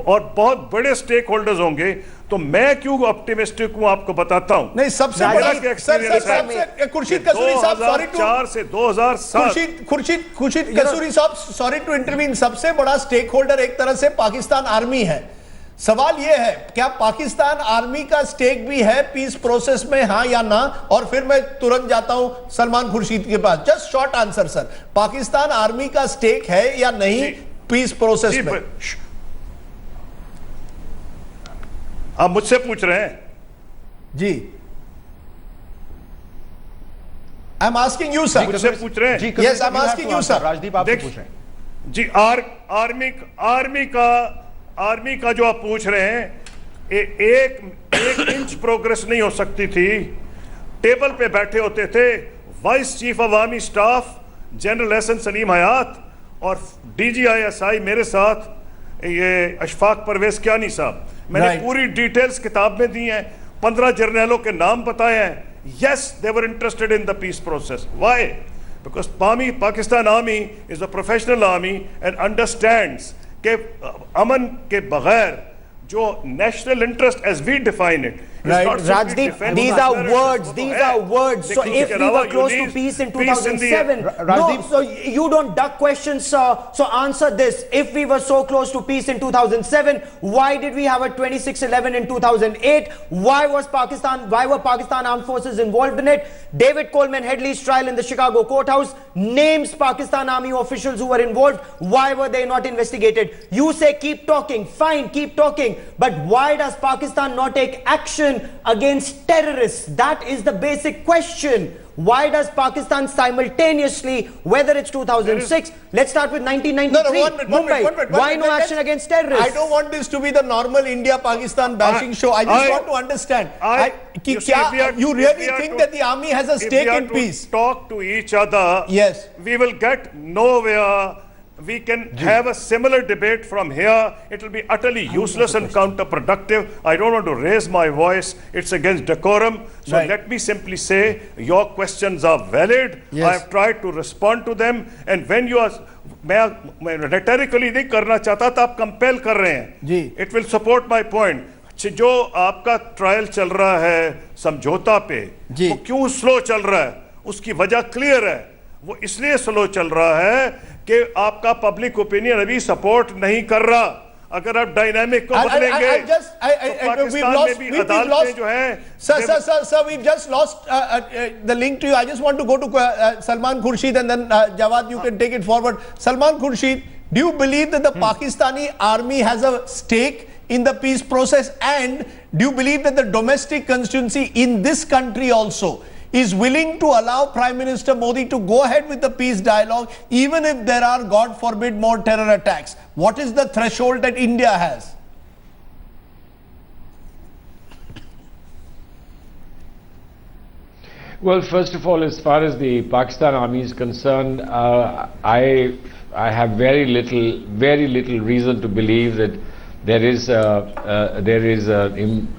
और बहुत बड़े स्टेक होल्डर्स होंगे, तो मैं क्यों ऑप्टिमिस्टिक हूँ आपको बताता हूँ। नहीं, सबसे बड़ा खुर्शीद कसूरी साहब, सॉरी टू 2004 से 2007 खुर्शीद कसूरी साहब, सॉरी टू इंटरवीन, सबसे बड़ा स्टेक होल्डर एक तरह से पाकिस्तान आर्मी है। सवाल यह है, क्या पाकिस्तान आर्मी का स्टेक भी है पीस प्रोसेस में, हाँ या ना? और फिर मैं तुरंत जाता हूं सलमान खुर्शीद के पास। Just short answer sir, Pakistan army का स्टेक है या नहीं पीस प्रोसेस में? आप मुझसे पूछ रहे हैं? जी, I am asking you sir. मुझसे पूछ रहे हैं? Yes, I am asking you sir. Rajdeep आपसे पूछ रहे हैं। जी, आर्मी का जो आप पूछ रहे हैं, एक इंच प्रोग्रेस नहीं हो सकती थी। टेबल पे बैठे होते थे vice chief of army staff general Ehsan Saleem Hayat और DGISI मेरे साथ, ये अशफाक परवेज क्यानी साहब। मैंने पूरी डिटेल्स किताब में दी हैं, 15 जर्नलों के नाम बताए हैं। Yes, they were interested in the peace process. Why? Because Pakistan army is a professional army and understands कि अमन के बगैर जो national interest as we define it, right, Rajdeep, these are words. So if we were close to peace in 2007, no, so you don't duck questions, so answer this. If we were so close to peace in 2007, why did we have a 26/11 in 2008? Why were Pakistan armed forces involved in it? David Coleman Headley's trial in the Chicago courthouse names Pakistan army officials who were involved. Why were they not investigated? You say keep talking, fine, keep talking, but why does Pakistan not take action against terrorists? That is the basic question. Why does Pakistan simultaneously, whether it's 2006, let's start with 1993, Mumbai, why no action against terrorists? I don't want this to be the normal India-Pakistan bashing show. I just want to understand. You really think that the army has a stake in peace? If we are to talk to each other, yes, we will get nowhere. We can have a similar debate from here. It will be utterly useless and counterproductive. I don't want to raise my voice. It's against decorum. So let me simply say, your questions are valid. Yes. I have tried to respond to them. And when you are, मैं rhetorically नहीं करना चाहता था, आप compel कर रहे हैं. It will support my point. जो आपका ट्रायल चल रहा है समझौता पे, वो क्यों स्लो चल रहा है? उसकी वजह क्लियर है. वो इसलिए स्लो चल रहा है कि आपका पब्लिक ओपिनियन अभी सपोर्ट नहीं कर रहा. अगर आप डायनामिक को बदलेंगे तो पाकिस्तान में भी अदालतें जो हैं. Sir, we've just lost the link to you. I just want to go to Salman Khurshid and then Jawad, you can take it forward. Salman Khurshid, do you believe that the Pakistani army has a stake in the peace process, and do you believe that the domestic constituency in this country also is willing to allow Prime Minister Modi to go ahead with the peace dialogue even if there are, God forbid, more terror attacks? What is the threshold that India has? Well, first of all, as far as the Pakistan army is concerned, I have very little reason to believe that there is a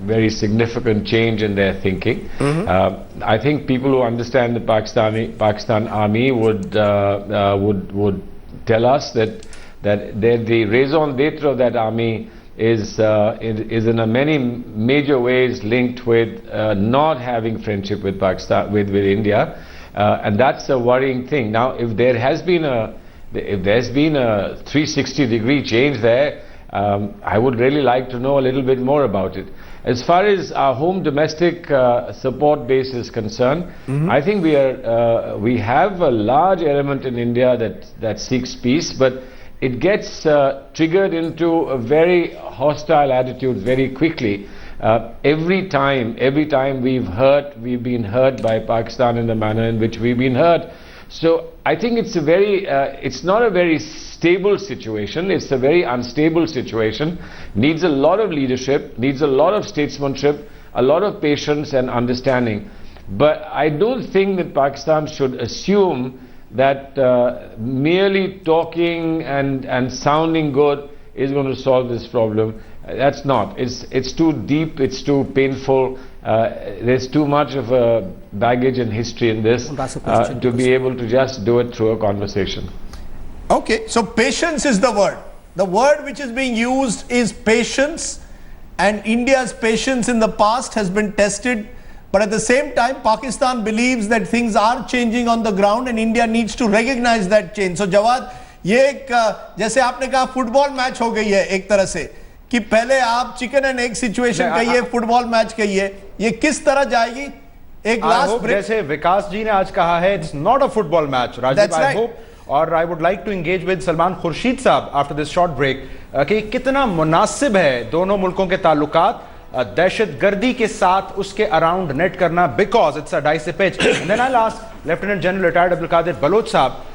very significant change in their thinking. I think people who understand the Pakistan army would tell us that the raison d'etre of that army is in a many major ways linked with not having friendship with Pakistan, with India, and that's a worrying thing. Now, if there's been a 360-degree change there, I would really like to know a little bit more about it. As far as our home domestic support base is concerned, I think we have a large element in India that seeks peace, but it gets triggered into a very hostile attitude very quickly. Every time we've been hurt by Pakistan in the manner in which we've been hurt. So I think it's not a very stable situation. It's a very unstable situation. Needs a lot of leadership, needs a lot of statesmanship, a lot of patience and understanding. But I don't think that Pakistan should assume that merely talking and sounding good is going to solve this problem. That's not. It's too deep, it's too painful. There's too much of a baggage and history in this to be able to just do it through a conversation. Okay, so patience is the word. The word which is being used is patience, and India's patience in the past has been tested. But at the same time, Pakistan believes that things are changing on the ground and India needs to recognize that change. So Jawad, ये एक जैसे आपने कहा football match हो गई है एक तरह से कि पहले आप चिकन एंड एग सिचुएशन कहिए, फुटबॉल मैच कहिए, ये किस तरह जाएगी? एक लास्ट ब्रेक, जैसे विकास जी ने आज कहा है, it's not a football match, Rajiv, I hope, और I would like to engage with Salman Khurshid साहब आफ्टर दिस शॉर्ट ब्रेक कि कितना मुनासिब है दोनों मुल्कों के ताल्लुकात दहशतगर्दी के साथ उसके अराउंड नेट करना, because it's a dicey pitch. And then I ask lieutenant general retired Abdul Qadir Baloch साहब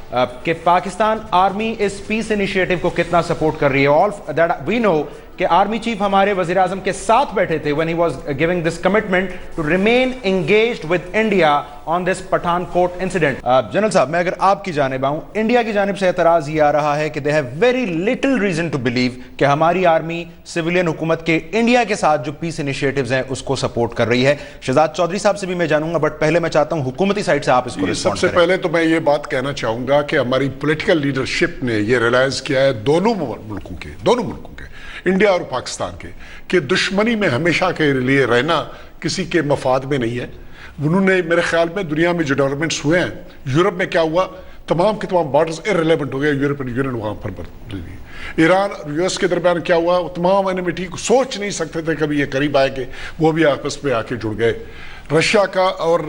कि पाकिस्तान आर्मी इस पीस इनिशिएटिव को कितना सपोर्ट कर रही है. ऑल दैट वी नो कि आर्मी चीफ हमारे वजीर आजम के साथ बैठे थे when he was giving this commitment to remain engaged with India on this Pathankot incident. General साहब, मैं अगर आपकी जानिब आऊं, इंडिया की जानिब से एतराज ये आ रहा है कि they have very little reason to believe कि हमारी आर्मी सिविलियन हुकूमत के इंडिया के साथ जो पीस इनिशिएटिव्स हैं उसको सपोर्ट कर रही है. शहजाद चौधरी साहब से भी मैं जानूंगा, बट पहले मैं चाहता हूं हुकूमती साइड से आप इसको रिस्पॉन्ड करें. सबसे पहले तो मैं ये बात कहना चाहूंगा कि हमारी पॉलिटिकल लीडरशिप ने ये रियलाइज किया है दोनों मुल्कों के इंडिया और पाकिस्तान के दुश्मनी में हमेशा के लिए रहना किसी के मफाद में नहीं है. उन्होंने मेरे ख्याल में दुनिया में जो डेवलपमेंट्स हुए हैं, यूरोप में क्या हुआ, तमाम के तमाम बॉर्डर्स इररिलेवेंट हो गए, यूरोपियन यूनियन वहाँ पर ईरान और यूएस के दरमियान क्या हुआ, तमाम एनिमिटी को सोच नहीं सकते थे कभी ये करीब आएंगे, वो भी आपस में आके जुड़ गए. रशिया का और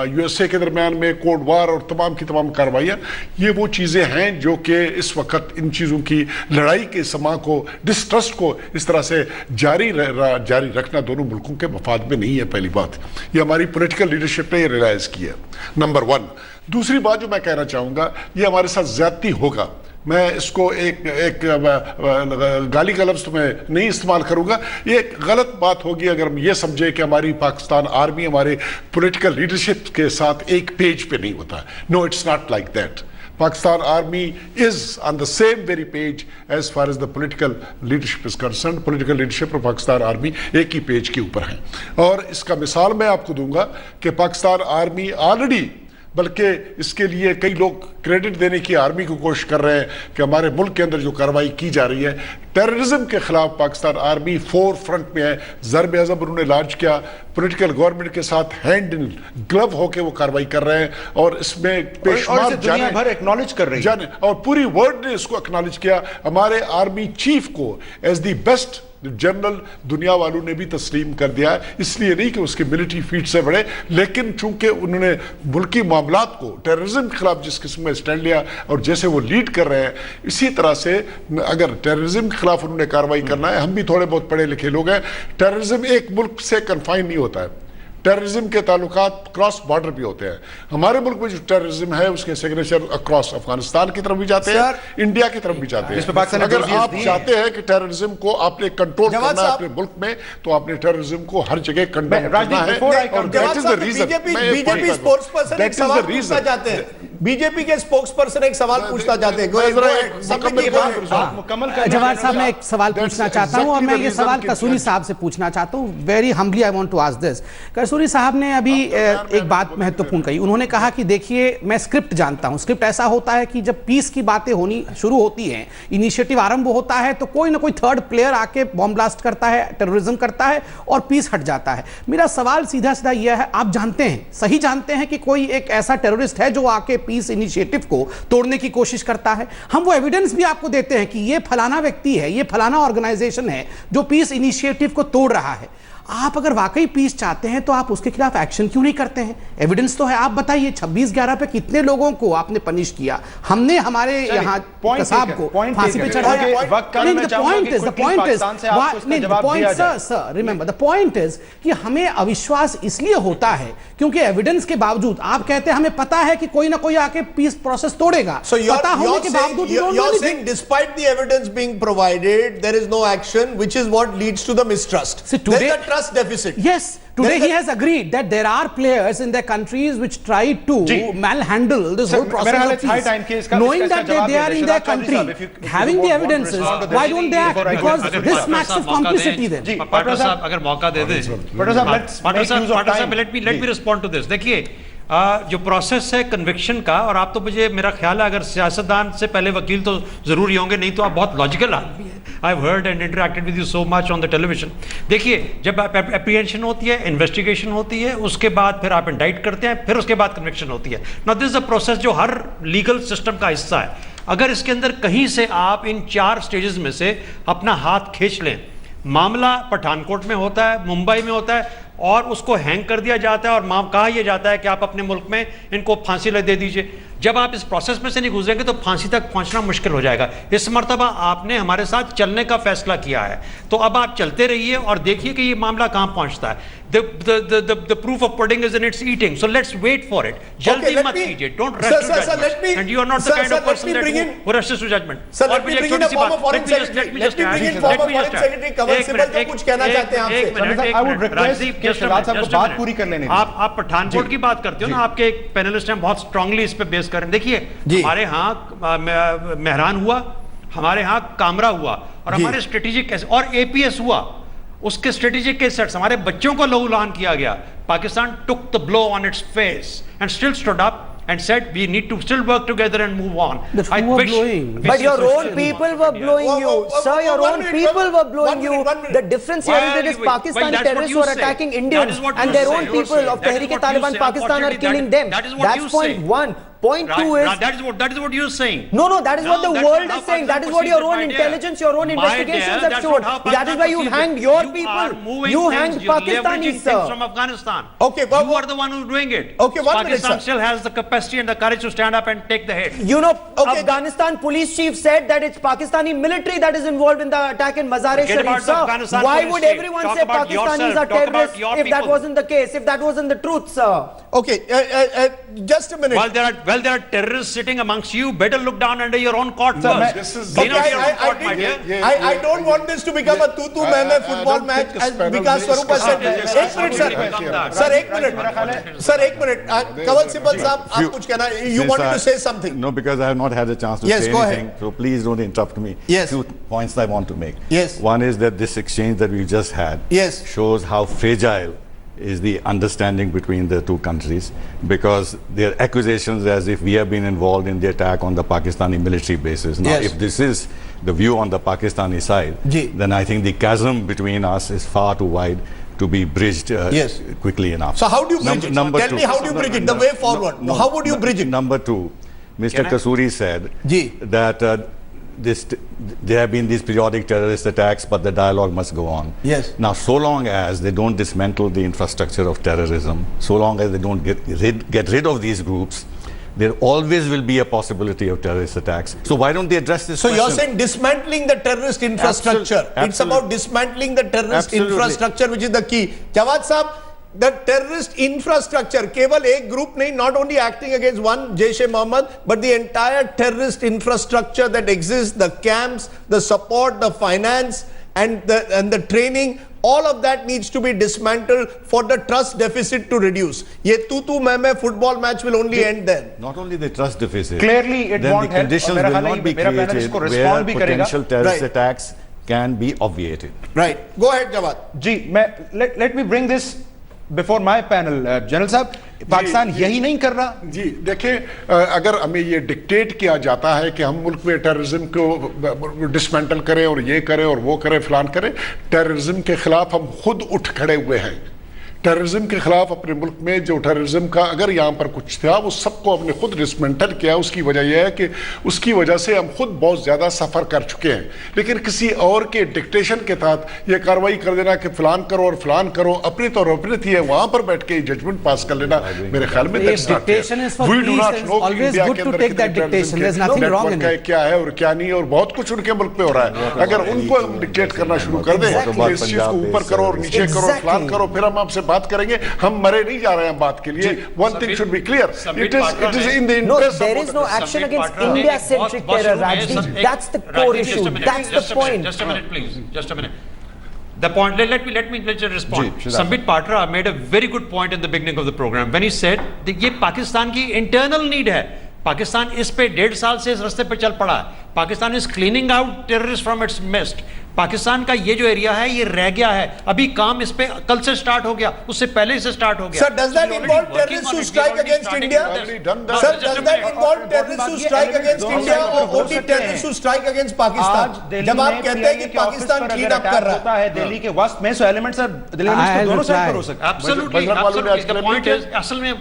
यूएसए के दरमियान में कोल्ड वार और तमाम की तमाम कार्रवाइयाँ, ये वो चीज़ें हैं जो कि इस वक्त इन चीज़ों की लड़ाई के समा को, डिस्ट्रस्ट को इस तरह से जारी रखना दोनों मुल्कों के मफाद में नहीं है. पहली बात, ये हमारी पॉलिटिकल लीडरशिप ने ये रियलाइज़ किया, नंबर वन. दूसरी बात जो मैं कहना चाहूँगा, ये हमारे साथ ज़्यादती होगा. मैं इसको एक गाली गलव्स तो मैं नहीं इस्तेमाल करूंगा, ये एक गलत बात होगी अगर हम ये समझे कि हमारी पाकिस्तान आर्मी हमारे पॉलिटिकल लीडरशिप के साथ एक पेज पे नहीं होता. No, it's not like that. Pakistan Army is on the same very page as far as the political leadership is concerned. Political leadership और पाकिस्तान आर्मी एक ही पेज के ऊपर हैं. और इसका मिसाल मैं आपको दूंगा कि पाकिस्तान आर्मी ऑलरेडी, बल्कि इसके लिए कई लोग क्रेडिट देने की आर्मी को कोशिश कर रहे हैं कि हमारे मुल्क के अंदर जो कार्रवाई की जा रही है टेररिज्म के खिलाफ, पाकिस्तान आर्मी फोर फ्रंट में है. ज़रब अज़ब उन्होंने लॉन्च किया, पॉलिटिकल गवर्नमेंट के साथ हैंड इन ग्लव होकर वो कार्रवाई कर रहे हैं, और इसमें पेशमार दुनिया भर एक्नॉलेज कर रही है और पूरी वर्ल्ड ने इसको एक्नॉलेज किया. हमारे आर्मी चीफ को एज द बेस्ट जनरल दुनिया वालों ने भी तस्लीम कर दिया है. इसलिए नहीं कि उसके मिलिट्री फीट से बढ़े, लेकिन चूंकि उन्होंने मुल्की मामलात को टेररिज्म के खिलाफ जिस किस्म में स्टैंड लिया और जैसे वो लीड कर रहे हैं, इसी तरह से अगर टेररिज्म के खिलाफ उन्होंने कार्रवाई करना है, हम भी थोड़े बहुत पढ़े लिखे लोग हैं, टेररिज्म एक मुल्क से कन्फाइन नहीं होता है. टेररिज्म के ताल्लुकात क्रॉस बॉर्डर भी होते हैं. हमारे मुल्क में जो टेररिज्म है उसके सिग्नेचर अक्रॉस अफगानिस्तान की तरफ भी जाते हैं, इंडिया की तरफ भी जाते हैं. अगर आप चाहते हैं कि टेररिज्म को आपने कंट्रोल करना है अपने मुल्क में, तो आपने टेररिज्म को हर जगह कंट्रोल करना है. और that is the reason. BJP spokesperson एक सवाल पूछना चाहते हैं. बीजेपी के स्पोक्स पर्सन एक सवाल पूछना चाहते हैं। जवाहर साहब, मैं एक सवाल पूछना चाहता हूं और मैं ये सवाल कसूरी साहब से पूछना चाहता हूं। Very humbly I want to ask this. Kasuri साहब ने अभी एक बात महत्वपूर्ण कही। उन्होंने कहा कि देखिए, मैं स्क्रिप्ट जानता हूं। स्क्रिप्ट ऐसा होता है कि जब पीस की बातें होनी शुरू होती हैं, इनिशिएटिव आरंभ होता है, तो कोई ना कोई थर्ड प्लेयर आके बॉम्ब ब्लास्ट करता है, टेररिज्म करता है और पीस हट जाता है। मेरा सवाल सीधा सीधा यह है, आप जानते हैं, सही जानते हैं कि कोई एक ऐसा टेररिस्ट है जो आके पीस इनिशिएटिव को तोड़ने की कोशिश करता है? हम वो एविडेंस भी आपको देते हैं कि ये फलाना व्यक्ति है, ये फलाना ऑर्गेनाइजेशन है जो पीस इनिशिएटिव को तोड़ रहा है। आप अगर वाकई पीस चाहते हैं तो आप उसके खिलाफ एक्शन क्यों नहीं करते हैं? एविडेंस तो है। आप बताइए 26/11 पे कितने लोगों को आपने पनिश किया? हमने हमारे यहाँ कसाब को फांसी पे चढ़ाया। रिमेंबर द पॉइंट इज कि हमें अविश्वास इसलिए होता है क्योंकि एविडेंस के बावजूद आप कहते हैं हमें पता है कि कोई ना कोई आके पीस प्रोसेस तोड़ेगा। पता होने के बावजूद despite the evidence being provided, there is no action, which is what leads to the mistrust. There is a trust deficit. Yes, today he has agreed that there are players in their countries which try to malhandle this whole process of peace. Knowing that they are in their country, having the evidences, why don't they act? Because this smacks of complicity then. पाटर साहब अगर मौका दे दे, पाटर साहब let me respond to this. देखिए, जो process है conviction का, और आप तो मुझे, मेरा ख्याल है अगर सियासतदान से पहले वकील तो जरूर ही होंगे, नहीं तो आप बहुत लॉजिकल आदमी हैं। I have heard and interacted with you so much on the television. देखिए, जब एप्रीहेंशन होती है, इन्वेस्टिगेशन होती है, उसके बाद फिर आप इंडाइट करते हैं, फिर उसके बाद कन्विक्शन होती है। Now this is a process जो हर लीगल सिस्टम का हिस्सा है। अगर इसके अंदर कहीं से आप इन 4 स्टेजेस में से अपना हाथ खींच लें, मामला पठानकोट में होता है, मुंबई में होता है, और उसको हैंग कर दिया जाता है और कहा यह जाता है कि आप अपने मुल्क में इनको फांसी दे दीजिए। जब आप इस प्रोसेस में से नहीं गुजरेंगे तो फांसी तक पहुंचना मुश्किल हो जाएगा। इस मर्तबा आपने हमारे साथ चलने का फैसला किया है, तो अब आप चलते रहिए और देखिए कि ये मामला कहां पहुंचता है। The proof of pudding is in its eating, so let's wait for it. जल्दी मत कीजिए, don't rush to judgment, and you are not the kind of person who rushes to judgment. Sir, let me bring in a former foreign secretary Kanwal Sibal को कुछ कहना चाहते हैं आपसे। I would request कि शहजाद साहब को बात पूरी कर लेने दीजिए। आप पठानकोट की बात करते हो ना, आपके एक पैनलिस्ट हैं, बहुत स्ट्रांगली इस पे बेस करें। देखिए, हमारे यहाँ मेहरान हुआ, हमारे यहाँ कामरा हुआ, और हमारे स्ट्रेटेजिक और एपीएस हुआ, उसके स्ट्रेटेजिक के सेट्स, हमारे बच्चों को लहूलुहान किया गया। Pakistan took the blow on its face and still stood up and said we need to still work together and move on. But your own people were blowing you, sir. Your own people were blowing you. The difference here is that is Pakistani terrorists who are attacking Indians, and their own people of Tehreek-e-Taliban Pakistan are killing them. That's point 1. Point 2 is that is what you're saying. No, that is what the world is saying. That is what your own intelligence, your own investigations have shown. That is why you hanged your people. You hanged Pakistanis, sir. From Afghanistan. Okay, you are the one who's doing it. Okay, 1 minute, Pakistan still has the capacity and the courage to stand up and take the hit. You know, Afghanistan police chief said that it's Pakistani military that is involved in the attack in Mazar-e-Sharif, sir. Why would everyone say Pakistanis are terrorists if that wasn't the case, if that wasn't the truth, sir? Okay, just a minute. Well, there are terrorists sitting amongst you. Better look down under your own court first. This is Clean out your own court, my dear. I don't want this to become a tu-tu-मैं football match as Vikas Swarup has said. एक minute sir, एक minute Kanwal Sibal साहब, आप कुछ कहना, you wanted to say something? No, because I have not had a chance to say anything. So please don't interrupt me. Yes. 2 points I want to make. Yes. One is that this exchange that we just had shows how fragile is the understanding between the two countries, because their accusations as if we have been involved in the attack on the Pakistani military bases. Now, if this is the view on the Pakistani side, then I think the chasm between us is far too wide to be bridged quickly enough. So how do you bridge it? Tell me, how do you bridge it? The way forward. How would you bridge it? Number 2, Mr. Kasuri said that there have been these periodic terrorist attacks, but the dialogue must go on. Yes. Now, so long as they don't dismantle the infrastructure of terrorism, so long as they don't get rid of these groups, there always will be a possibility of terrorist attacks. So why don't they address this question? So you're saying dismantling the terrorist infrastructure. It's about dismantling the terrorist infrastructure, which is the key. Jawad Saab, the terrorist infrastructure, केवल एक group नहीं, not only acting against one Jaish-e-Mohammed, but the entire terrorist infrastructure that exists, the camps, the support, the finance, and the training, all of that needs to be dismantled for the trust deficit to reduce. Ye tu मैं football match will only end then. Not only the trust deficit, Clearly it then won't the help. conditions मेरा will ख्याल है not be मेरा panel created इसको where respond भी करेगा. potential terrorist Right. attacks can be obviated. Right. Go ahead, Jawad. जी मैं let me bring this before my panel. General साहब, पाकिस्तान यही नहीं कर रहा. जी देखें, अगर हमें ये डिक्टेट किया जाता है कि हम मुल्क में टेररिज्म को डिसमेंटल करें और ये करें और वो करें फलान करें, टेररिज्म के खिलाफ हम खुद उठ खड़े हुए हैं. टेररिज्म के खिलाफ अपने मुल्क में जो टेररिज्म का अगर यहाँ पर कुछ था वो सबको हमने खुद डिसमेंटल किया. उसकी वजह यह है कि उसकी वजह से हम खुद बहुत ज़्यादा सफ़र कर चुके हैं. लेकिन किसी और के डिक्टेशन के तहत ये कार्रवाई कर देना कि फलान करो और फलान करो, अपनी तो अपनी थी है, वहाँ पर बैठ के जजमेंट पास कर लेना, मेरे ख्याल में dictation is for peace, it's always good to take that dictation. There's nothing wrong in it. क्या है और क्या नहीं, और बहुत कुछ उनके मुल्क में हो रहा है. अगर उनको हम डिक्टेट करना शुरू कर दें कि इस चीज़ को ऊपर करो और नीचे करो, फलान करो, फिर हम आपसे बात करेंगे. हम मरे नहीं जा रहे हैं बात के लिए. One thing should be clear. It is in the interest. No, there is no action against India-centric terror, Rajdeep. That's the core issue. That's the point. Just a minute, please. Just a minute. The point. Let me respond. Sambit Patra made a very good point in the beginning of the program when he said that ये पाकिस्तान की internal need है. पाकिस्तान इस पे 1.5 साल से इस रास्ते पे चल पड़ा है. Pakistan is cleaning out terrorists from its midst. Pakistan का ये जो एरिया है ये रह गया है. अभी काम इस पे कल से स्टार्ट हो गया, उससे पहले से स्टार्ट हो गया. Sir, does that involve terrorists who strike against India? Sir, does that involve terrorists who strike against India or only terrorists who strike against Pakistan? जब आप कहते हैं कि पाकिस्तान क्लीन अप कर रहा है दिल्ली के वस्ट में, सो एलिमेंट्स आर दोनों साइड पर हो सकते हैं. Absolutely. The point is, असल में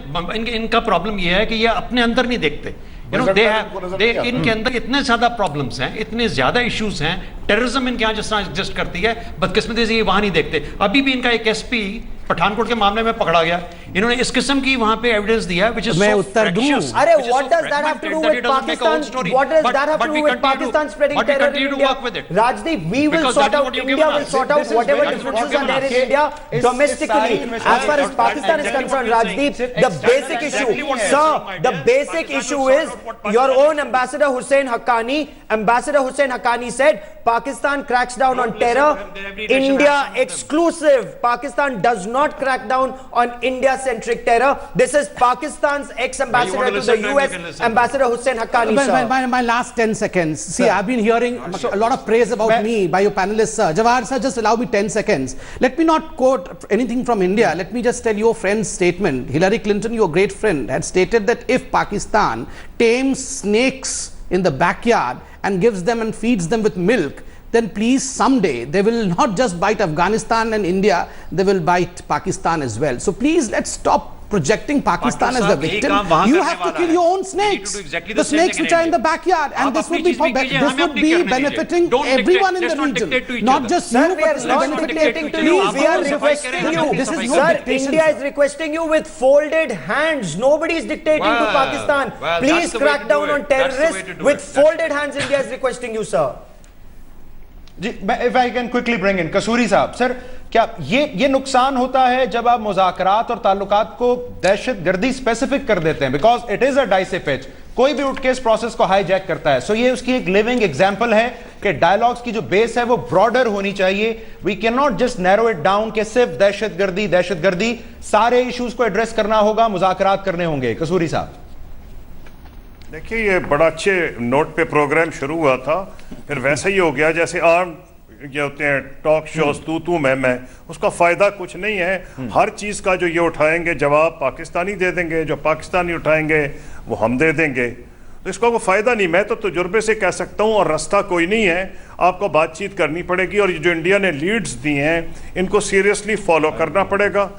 इनका प्रॉब्लम ये है कि ये अपने अंदर नहीं देखते. इनके अंदर इतने ज्यादा प्रॉब्लम्स हैं, इतने ज्यादा इश्यूज हैं. टेररिज्म इनके यहाँ जिस तरह एग्जिस्ट करती है, बदकिस्मती से ये वहां नहीं देखते. अभी भी इनका एक एसपी पठानकोट के मामले में पकड़ा गया. इन्होंने इस किस्म की वहां पे एविडेंस दिया which is मैं so उत्तर दूं. fractious, अरे which is what so does that have to do fragmented that with it doesn't make a whole Pakistan? story. What does But- that have but to we do with continue to- Pakistan spreading but we terror in continue to India? work with it. Rajdeep, we will Because sort that is out, what you've India given will us. sort out This is whatever very- differences that's are what there in you've India given us. domestically. As far as Pakistan is concerned, Rajdeep, the basic issue, sir, the basic issue is your own Ambassador Hussain Haqqani said Pakistan cracks down on terror. India exclusive. Pakistan does not crack down on India-centric terror. This is Pakistan's ex-ambassador to the US, Ambassador Hussain Haqqani, sir. My last 10 seconds. See, I've been hearing a lot of praise about me by your panelists, sir. Jawad, sir, just allow me 10 seconds. Let me not quote anything from India. Let me just tell your friend's statement. Hillary Clinton, your great friend, had stated that if Pakistan tames snakes in the backyard and gives them and feeds them with milk, then please someday they will not just bite Afghanistan and India, they will bite Pakistan as well. So please let's stop projecting Pakistan as the victim. You have to kill your own snakes. The snakes which are in the backyard, and this would be benefiting everyone in the region, not just you, Sir, we but are this not will benefit dictating to you. We are requesting you. This is no Sir, dictation, India sir. is requesting you with folded hands. Nobody is dictating to Pakistan. Please crack down on terrorists with folded hands. India is requesting you, sir. If I can quickly bring in कसूरी साहब. Sir, क्या ये नुकसान होता है जब आप मुज़ाकरात और ताल्लुकात को दहशतगर्दी स्पेसिफिक कर देते हैं? Because it is a dicey pitch. कोई भी उठ के इस प्रोसेस को हाईजैक करता है. सो ये उसकी एक लिविंग एग्जांपल है कि डायलॉग्स की जो बेस है वो ब्रॉडर होनी चाहिए. We can not just narrow it down कि सिर्फ दहशतगर्दी. सारे इश्यूज को एड्रेस करना होगा, मुज़ाकरात करने होंगे. कसूरी साहब, देखिए, ये बड़ा अच्छे नोट पे प्रोग्राम शुरू हुआ था, फिर वैसे ही हो गया जैसे आम ये होते हैं टॉक शोज तू मैं. उसका फ़ायदा कुछ नहीं है. हर चीज़ का जो ये उठाएंगे जवाब पाकिस्तानी दे देंगे, जो पाकिस्तानी उठाएंगे वो हम दे देंगे. तो इसका कोई फ़ायदा नहीं. मैं तो तजुर्बे से कह सकता हूँ, और रास्ता कोई नहीं है. आपको बातचीत करनी पड़ेगी, और जो इंडिया ने लीड्स दी हैं इनको सीरियसली फॉलो करना पड़ेगा,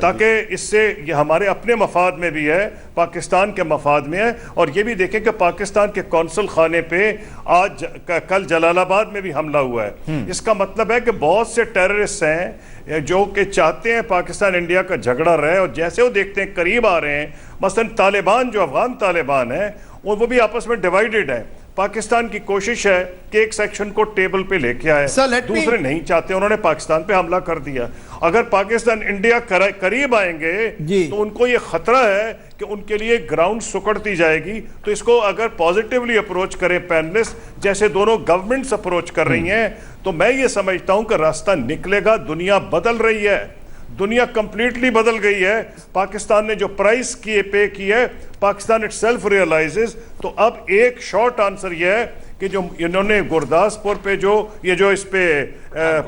ताकि इससे ये हमारे अपने मफाद में भी है, पाकिस्तान के मफाद में है. और ये भी देखें कि पाकिस्तान के कौंसल खाने पे आज कल जलालाबाद में भी हमला हुआ है. इसका मतलब है कि बहुत से टेररिस्ट हैं जो कि चाहते हैं पाकिस्तान इंडिया का झगड़ा रहे, और जैसे वो देखते हैं करीब आ रहे हैं, मसलन तालिबान जो अफगान तालिबान है वो भी आपस में डिवाइडेड है. पाकिस्तान की कोशिश है कि एक सेक्शन को टेबल पे लेके आए, Sir, let me- दूसरे नहीं चाहते, उन्होंने पाकिस्तान पे हमला कर दिया। अगर पाकिस्तान इंडिया करीब आएंगे जी। तो उनको ये खतरा है कि उनके लिए ग्राउंड सुकड़ती जाएगी। तो इसको अगर पॉजिटिवली अप्रोच करें पैनलिस्ट, जैसे दोनों गवर्नमेंट्स अप्रोच कर रही हैं, तो मैं ये समझता हूं कि रास्ता निकलेगा। दुनिया बदल रही है, दुनिया कंप्लीटली बदल गई है। पाकिस्तान ने जो प्राइस पे की है, पाकिस्तान इटसेल्फ रियलाइजेस। तो अब एक शॉर्ट आंसर ये है कि जो इन्होंने गुरदासपुर पे जो इस पे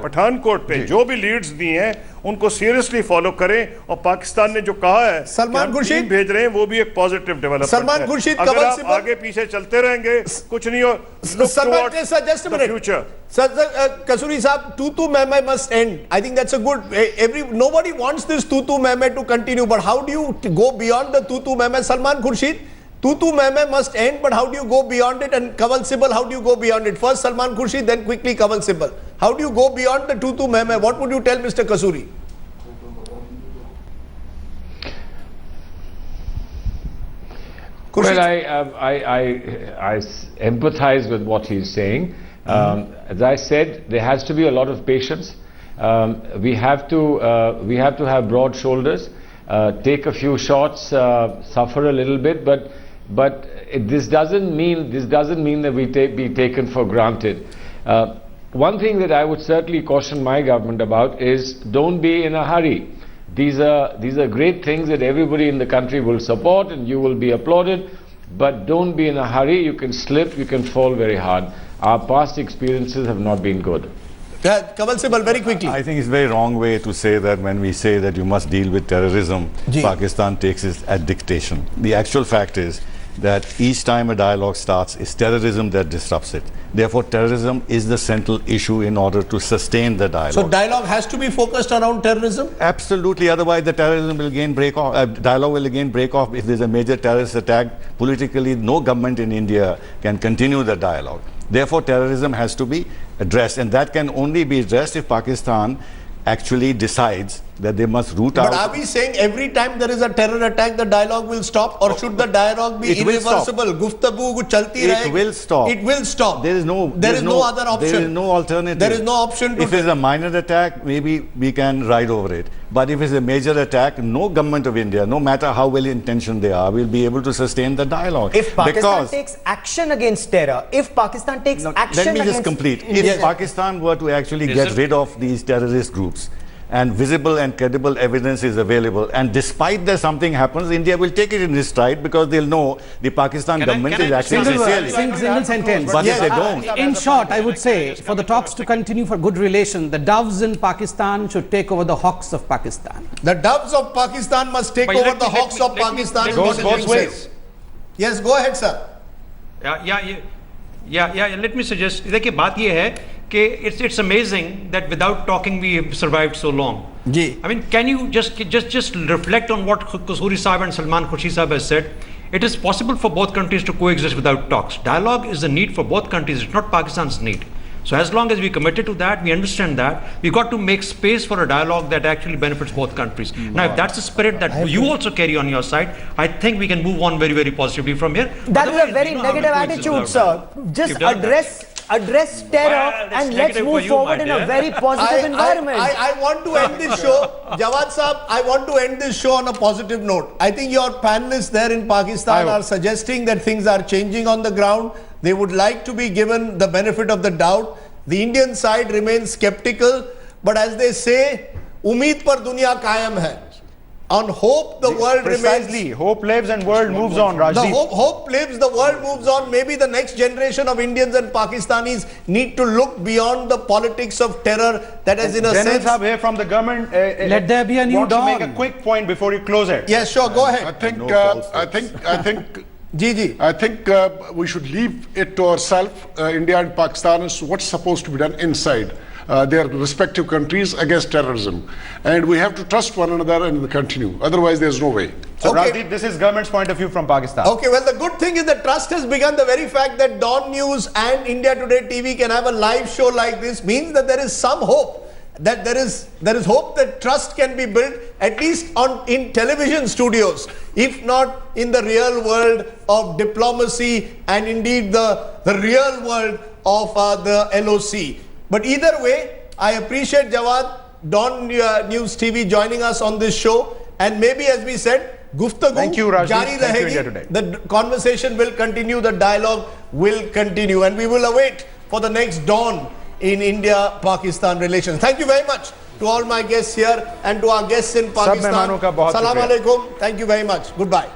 पठानकोट पे जो भी लीड्स दी हैं उनको सीरियसली फॉलो करें। और पाकिस्तान ने जो कहा है सलमान खुर्शीद टीम भेज रहे हैं, वो भी एक पॉजिटिव डेवलपमेंट है। सलमान खुर्शीद, अगर कवल आप सिब्बल- आगे पीछे चलते रहेंगे कुछ नहीं हो। Salman, just a minute. Future Sir, Kasuri Saab, tutu meme must end. I think that's a good. Nobody wants this tutu meme to continue. But how do you go beyond the tutu meme? Salman Khurshid, tutu meme must end. But how do you go beyond it? And Kawal Sibal, how do you go beyond it? First Salman Khurshid, then quickly Kawal Sibal. How do you go beyond the tutu meme? What would you tell Mr. Kasuri? Well, I empathize with what he's saying. As I said, there has to be a lot of patience. We have to have broad shoulders, take a few shots, suffer a little bit, but this doesn't mean that we be taken for granted. One thing that I would certainly caution my government about is don't be in a hurry. These are great things that everybody in the country will support and you will be applauded, but don't be in a hurry. You can slip, you can fall very hard. Our past experiences have not been good. Kawal Sibal, very quickly. I think it's a very wrong way to say that when we say that you must deal with terrorism, Ji. Pakistan takes it at dictation. The actual fact is that each time a dialogue starts, it's terrorism that disrupts it. Therefore, terrorism is the central issue in order to sustain the dialogue. So dialogue has to be focused around terrorism? Absolutely, otherwise the terrorism will again break off, dialogue will again break off. If there's a major terrorist attack, politically no government in India can continue the dialogue. Therefore, terrorism has to be addressed, and that can only be addressed if Pakistan actually decides that they must root out. But are we saying every time there is a terror attack, the dialogue will stop, or should the dialogue be It will stop. irreversible? Guftagu chalti It will stop. It will stop. There is no other option. There is no alternative. There is no option to If it's a minor attack, maybe we can ride over it. But if it's a major attack, no government of India, no matter how well intentioned they are, will be able to sustain the dialogue. If Pakistan Because takes action against terror, if Pakistan takes action let me against just complete. If Yes. Pakistan were to actually get rid of these terrorist groups, and visible and credible evidence is available, and despite that something happens, India will take it in its stride because they'll know the Pakistan government is acting sincerely. Single sentence. But if they don't, In short, I would say, for the talks to continue for good relation, the doves in Pakistan should take over the hawks of Pakistan. The doves of Pakistan must take But over let the me- hawks let of me- Pakistan. let is me- what Goes is both being said. ways. Yes, go ahead, sir. Let me suggest, देखिए बात ये है कि it's amazing that without talking we have survived so long. Ji. I mean, can you just reflect on what Kasuri Saab and Salman Khurshid Saab has said? It is possible for both countries to coexist without talks. Dialogue is a need for both countries. It's not Pakistan's need. So as long as we committed to that, we understand that, we got to make space for a dialogue that actually benefits both countries. Now, if that's the spirit that you also carry on your side, I think we can move on very, very positively from here. that is a Otherwise, very you know how to negative coexist attitude, without sir. dialogue. Just You've done that. address terror Well, that's and let's negative move for you, my forward in a dear. very positive environment. I want to end this show. Jawad Saab, I want to end this show on a positive note. I think your panelists there in Pakistan are suggesting that things are changing on the ground. They would like to be given the benefit of the doubt. The Indian side remains skeptical, but as they say, umeed par duniya kayam hai. On hope, the world Precisely. remains. Hope lives and world moves on, The Rajdeep. hope lives, the world moves on. Maybe the next generation of Indians and Pakistanis need to look beyond the politics of terror that is in a General sense. Saab here from the government. Let there be a new wants to make dawn. a quick point before you close it. Yes, sure, go I ahead. think, No false I think, Gigi. I think we should leave it to ourselves, India and Pakistan, as to what's supposed to be done inside their respective countries against terrorism. And we have to trust one another and continue. Otherwise, there's no way. So, Okay. Rajdeep, this is government's point of view from Pakistan. Okay, well, the good thing is the trust has begun. The very fact that Dawn News and India Today TV can have a live show like this means that there is some hope that there is hope that trust can be built at least in television studios, if not in the real world of diplomacy and indeed the real world of the LOC. But either way, I appreciate Jawad, Dawn News TV joining us on this show, and maybe as we said, Guftagu Thank you, Rajdeep. jari Thank you, rahegi. India Today. The conversation will continue, the dialogue will continue, and we will await for the next dawn in India-Pakistan relations. Thank you very much to all my guests here and to our guests in Pakistan. मेहमानों का बहुत Salam शुक्रिया। alaikum. Thank you very much. Goodbye.